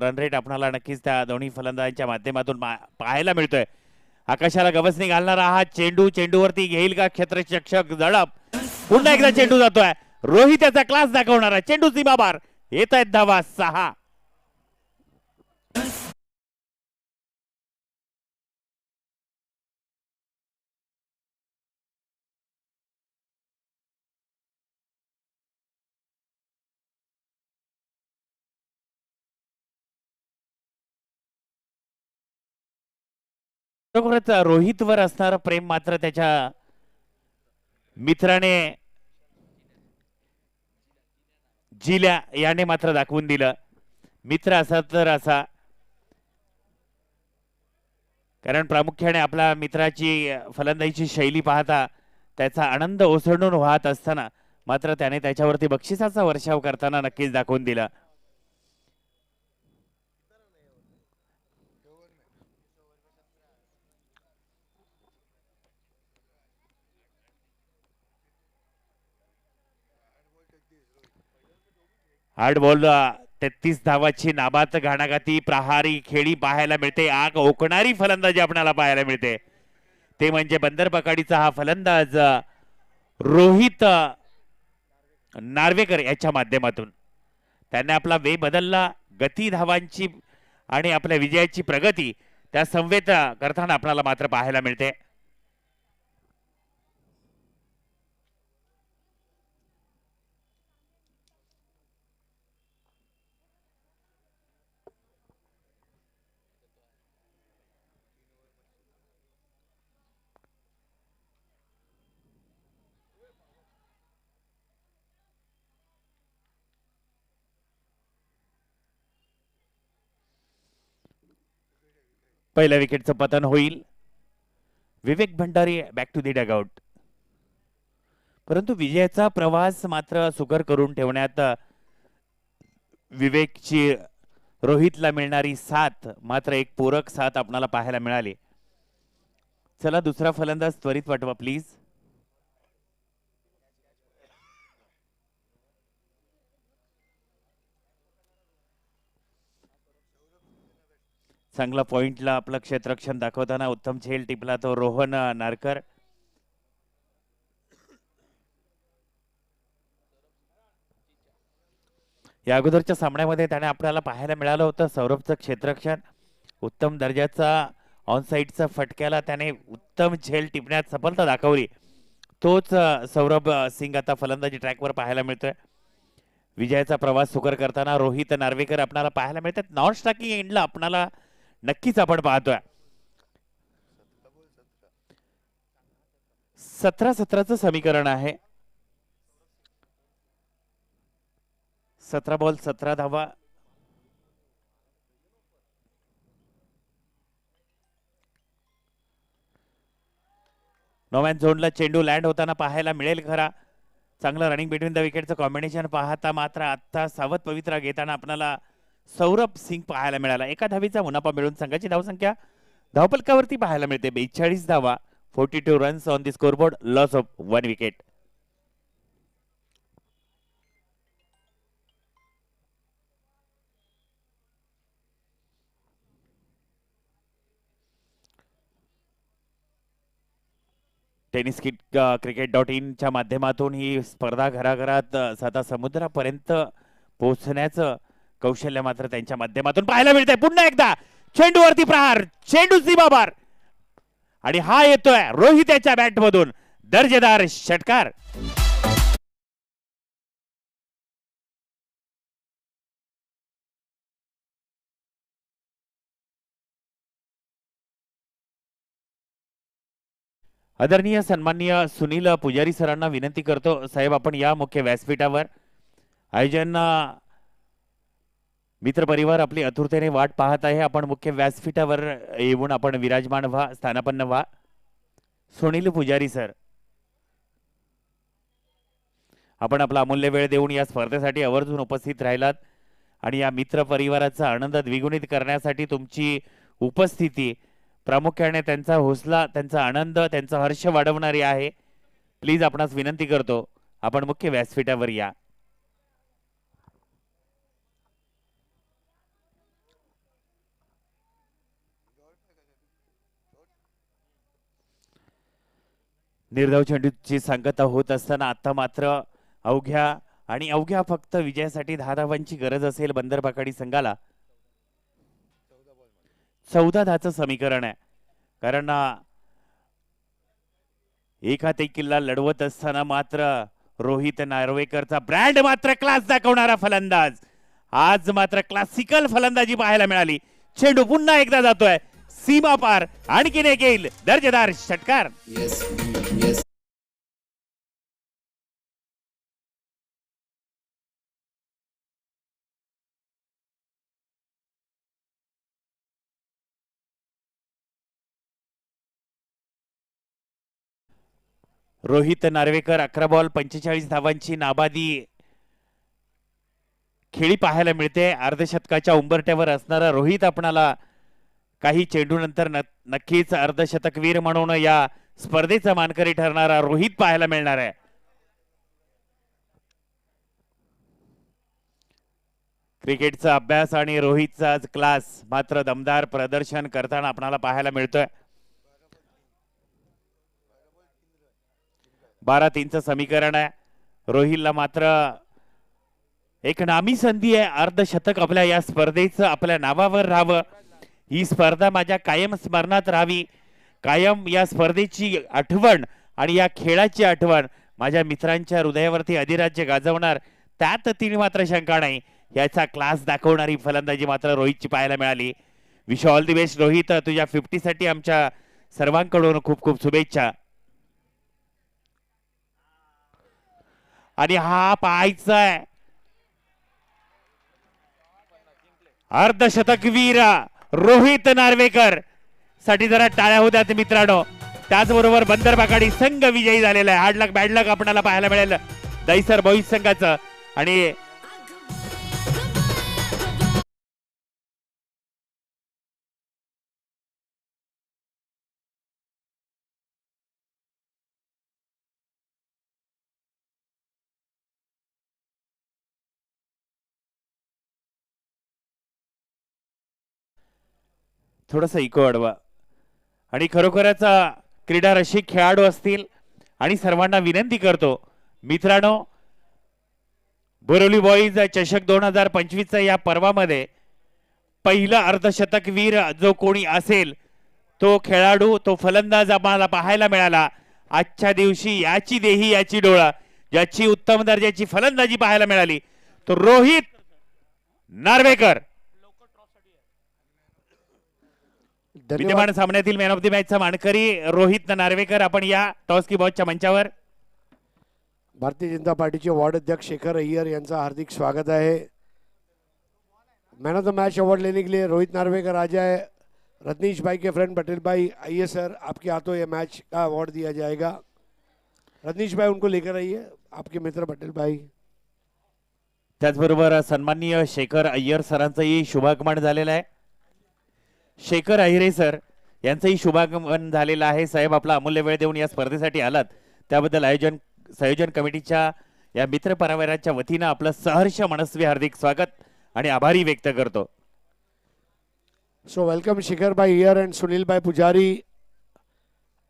रन रेट आपल्याला नक्कीच त्या दोन्ही फलंदाजांच्या माध्यमातून पाहायला मिळतोय. आकाशाला गवसणी घालणारा हा चेंडू, चेंडूवरती घेईल का क्षेत्ररक्षक झडप. पुन्हा एकदा चेंडू जातोय. रोहित याचा क्लास दाखवणारा चेंडू सीमाबार. येत आहेत धावा 6. खरोखरच रोहितवर असणारं प्रेम मात्र त्याच्या मित्राने जिल्या याने मात्र दाखवून दिलं. मित्र असा तर असा, कारण प्रामुख्याने आपल्या मित्राची फलंदाजीची शैली पाहता त्याचा आनंद ओसंडून वाहत असताना मात्र त्याने त्याच्यावरती बक्षिसाचा वर्षाव करताना नक्कीच दाखवून दिला. हार्ड बॉल 33 धावाची नाबाद घाणाघाती प्रहारी खेळी पाहायला मिळते. आग ओकणारी फलंदाजी आपल्याला पाहायला मिळते. ते म्हणजे बंदर पकाडीचा हा फलंदाज रोहित नार्वेकर याच्या माध्यमातून त्याने आपला वे बदलला. गती धावांची आणि आपल्या विजयाची प्रगती त्या संवेद करताना आपल्याला मात्र पाहायला मिळते. पहिल्या विकेटचं पतन होईल. Vivek Bhandari back to the dugout. परंतु विजयाचा प्रवास मात्र सुकर करून ठेवण्यात विवेकची रोहितला मिळणारी साथ मात्र एक पूरक साथ आपल्याला पाहायला मिळाली. चला दुसरा फलंदाज त्वरित पाठवा प्लीज. चांगला पॉइंटला आपलं क्षेत्ररक्षण दाखवताना उत्तम झेल टिपला तो रोहन नारकर. या अगोदरच्या सामन्यामध्ये त्याने आपल्याला पाहायला मिळालं होतं सौरभचं क्षेत्ररक्षण उत्तम दर्जाचा ऑन साइडचा फटक्याला त्याने उत्तम झेल टिपण्यात सफलता दाखवली. तोच सौरभ सिंग आता फलंदाजी ट्रॅकवर पाहायला मिळतोय. विजयाचा प्रवास सुकर करताना रोहित नार्वेकर आपल्याला पाहायला मिळतात. नॉन स्ट्रायकिंग एंडला आपल्याला नक्कीच आपण पाहतोय. 17-17चं समीकरण आहे. 17 बॉल 17 धावा. नोमॅन झोनला चेंडू लँड होताना पाहायला मिळेल खरा. चांगलं रनिंग बिटवीन द विकेटचं कॉम्बिनेशन पाहता मात्र आता सावध पवित्रा घेताना आपल्याला सौरभ सिंग पाहायला मिळाला. एका धावीचा मुनाफा मिळून संघाची धावसंख्या धावपलकावरती पाहायला मिळते 42 धावा. 42 runs on the scoreboard. Loss of 1 wicket. Tennis kit cricket.in च्या माध्यमातून ही स्पर्धा घराघरात सदा समुद्रापर्यंत पोहोचण्याचं कौशल्य मात्र त्यांच्या माध्यमातून पाहायला मिळतंय. पुन्हा एकदा चेंडूवरती प्रहार. चेंडू सीमापार आणि हा येतोय रोहित याच्या बॅट मधून दर्जेदार षटकार. आदरणीय सन्माननीय सुनील पुजारी सरांना विनंती करतो साहेब आपण या मुख्य व्यासपीठावर. आयोजन मित्र परिवार आपली आतुरतेने वाट पाहत आहे. आपण मुख्य व्यासपीठावर येऊन आपण विराजमान व्हा, स्थानापन्न व्हा. सुनील पुजारी सर आपण आपला अमूल्य वेळ देऊन या स्पर्धेसाठी आवर्जून उपस्थित राहिलात आणि या मित्र परिवाराचा आनंद द्विगुणित करण्यासाठी तुमची उपस्थिती प्रामुख्याने त्यांचा हौसला, त्यांचा आनंद, त्यांचा हर्ष वाढवणारी आहे. प्लीज आपणास विनंती करतो आपण मुख्य व्यासपीठावर या. निर्धाव चेंडूची सांगता होत असताना आता मात्र अवघ्या फक्त विजयासाठी 10 धावांची गरज असेल बंदर पाकाडी संघाला. 14 धाचं समीकरण आहे कारण एक हात एक किल्ला लढवत असताना मात्र रोहित नार्वेकरचा ब्रँड मात्र क्लास दाखवणारा फलंदाज. आज मात्र क्लासिकल फलंदाजी पाहायला मिळाली. चेंडू पुन्हा एकदा जातोय सीमा पार. आणखीन एक येईल दर्जेदार षटकार. रोहित नार्वेकर 11 बॉल 45 धावांची नाबादी खेळी पाहायला मिळते. अर्धशतकाच्या उंबरठ्यावर असणारा रोहित आपणाला काही चेंडू नंतर नक्कीच अर्धशतकवीर म्हणून या स्पर्धेचा मानकरी ठरणारा रोहित पाहायला मिळणार आहे. क्रिकेटचा अभ्यास आणि रोहितचा क्लास मात्र दमदार प्रदर्शन करताना आपणाला पाहायला मिळतोय. 12-3चं समीकरण आहे. रोहितला मात्र एक नामी संधी आहे. अर्धशतक आपल्या या स्पर्धेचं आपल्या नावावर राहावं. ही स्पर्धा माझ्या कायम स्मरणात राहावी. कायम या स्पर्धेची आठवण आणि या खेळाची आठवण माझ्या मित्रांच्या हृदयावरती अधिराज्य गाजवणार त्यात ती मात्र शंका नाही. याचा क्लास दाखवणारी फलंदाजी मात्र रोहितची पाहायला मिळाली. Wish all the best Rohit. तुझ्या 50 साठी आमच्या सर्वांकडून खूप खूप शुभेच्छा. आणि हा पाहायचा आहे अर्धशतकवीर रोहित नार्वेकर साठी जरा टाळ्या होत्यात मित्रांनो. त्याचबरोबर बंदर बाकाडी संघ विजयी झालेला आहे. हार्ड लक बॅड लक आपल्याला पाहायला मिळेल दहिसर बॉईज संघाचं. आणि थोडस इको अडवा. आणि खरोखरच क्रीडा रसिक खेळाडू असतील आणि सर्वांना विनंती करतो मित्रांनो, बोरिवली बॉईज चषक 2025 या पर्वामध्ये पहिला अर्धशतकवीर जो कोणी असेल तो खेळाडू, तो फलंदाज आम्हाला पाहायला मिळाला आजच्या दिवशी. याची देही याची डोळा, ज्याची उत्तम दर्जाची फलंदाजी पाहायला मिळाली तो रोहित नार्वेकर. विद्यमान सामन्यातील मॅन ऑफ द मॅचचा मानकरी रोहित नार्वेकर. आपण या टॉस की बॉसच्या मंचावर. भारतीय जनता पार्टीचे वार्ड अध्यक्ष शेखर अय्यर यांचं हार्दिक स्वागत है. Man of the match award लेने के लिए रोहित नार्वेकर आ जाए. रत्नीश भाई के फ्रेंड पटेल भाई आइए सर, आपके हाथों ये मैच का अवार्ड दिया जाएगा. रत्नीश भाई उनको लेकर आइए, आपके मित्र पटेल भाई. त्याचबरोबर सन्माननीय शेखर अय्यर सरांचंही शुभागमन झालेलं आहे. शेखर अहिरे सर यांचंही शुभागमन झालेलं आहे. साहेब, आपला अमूल्य वेळ देऊन या स्पर्धेसाठी आलात त्याबद्दल संयोजन कमिटीच्या या मित्र परिवाराच्या वतीनं आपलं सहर्ष मनस्वी हार्दिक स्वागत आणि आभारी व्यक्त करतो. सो वेलकम शेखर भाई अय्यर एंड सुनील भाई पुजारी,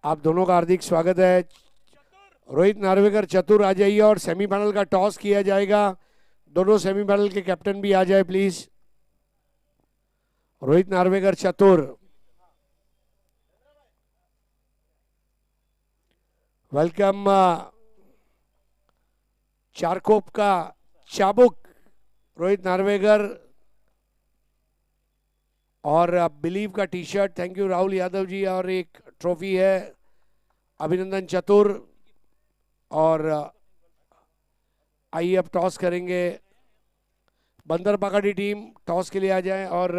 आप दोनों का हार्दिक स्वागत है. रोहित नार्वेकर चतुर आ जाइए और सेमीफाइनल का टॉस किया जाएगा. दोनों सेमीफाइनल के कैप्टन भी आ जाए प्लीज. रोहित नार्वेकर चतुर. वेलकम चारकोप का चाबुक रोहित नार्वेकर और बिलीव का T shirt. Thank you Rahul Yadav ji. और एक ट्रॉफी है अभिनंदन चतुर. और आइए अब टॉस करेंगे. बंदर पकड़ी टीम टॉस के लिए आ जाए और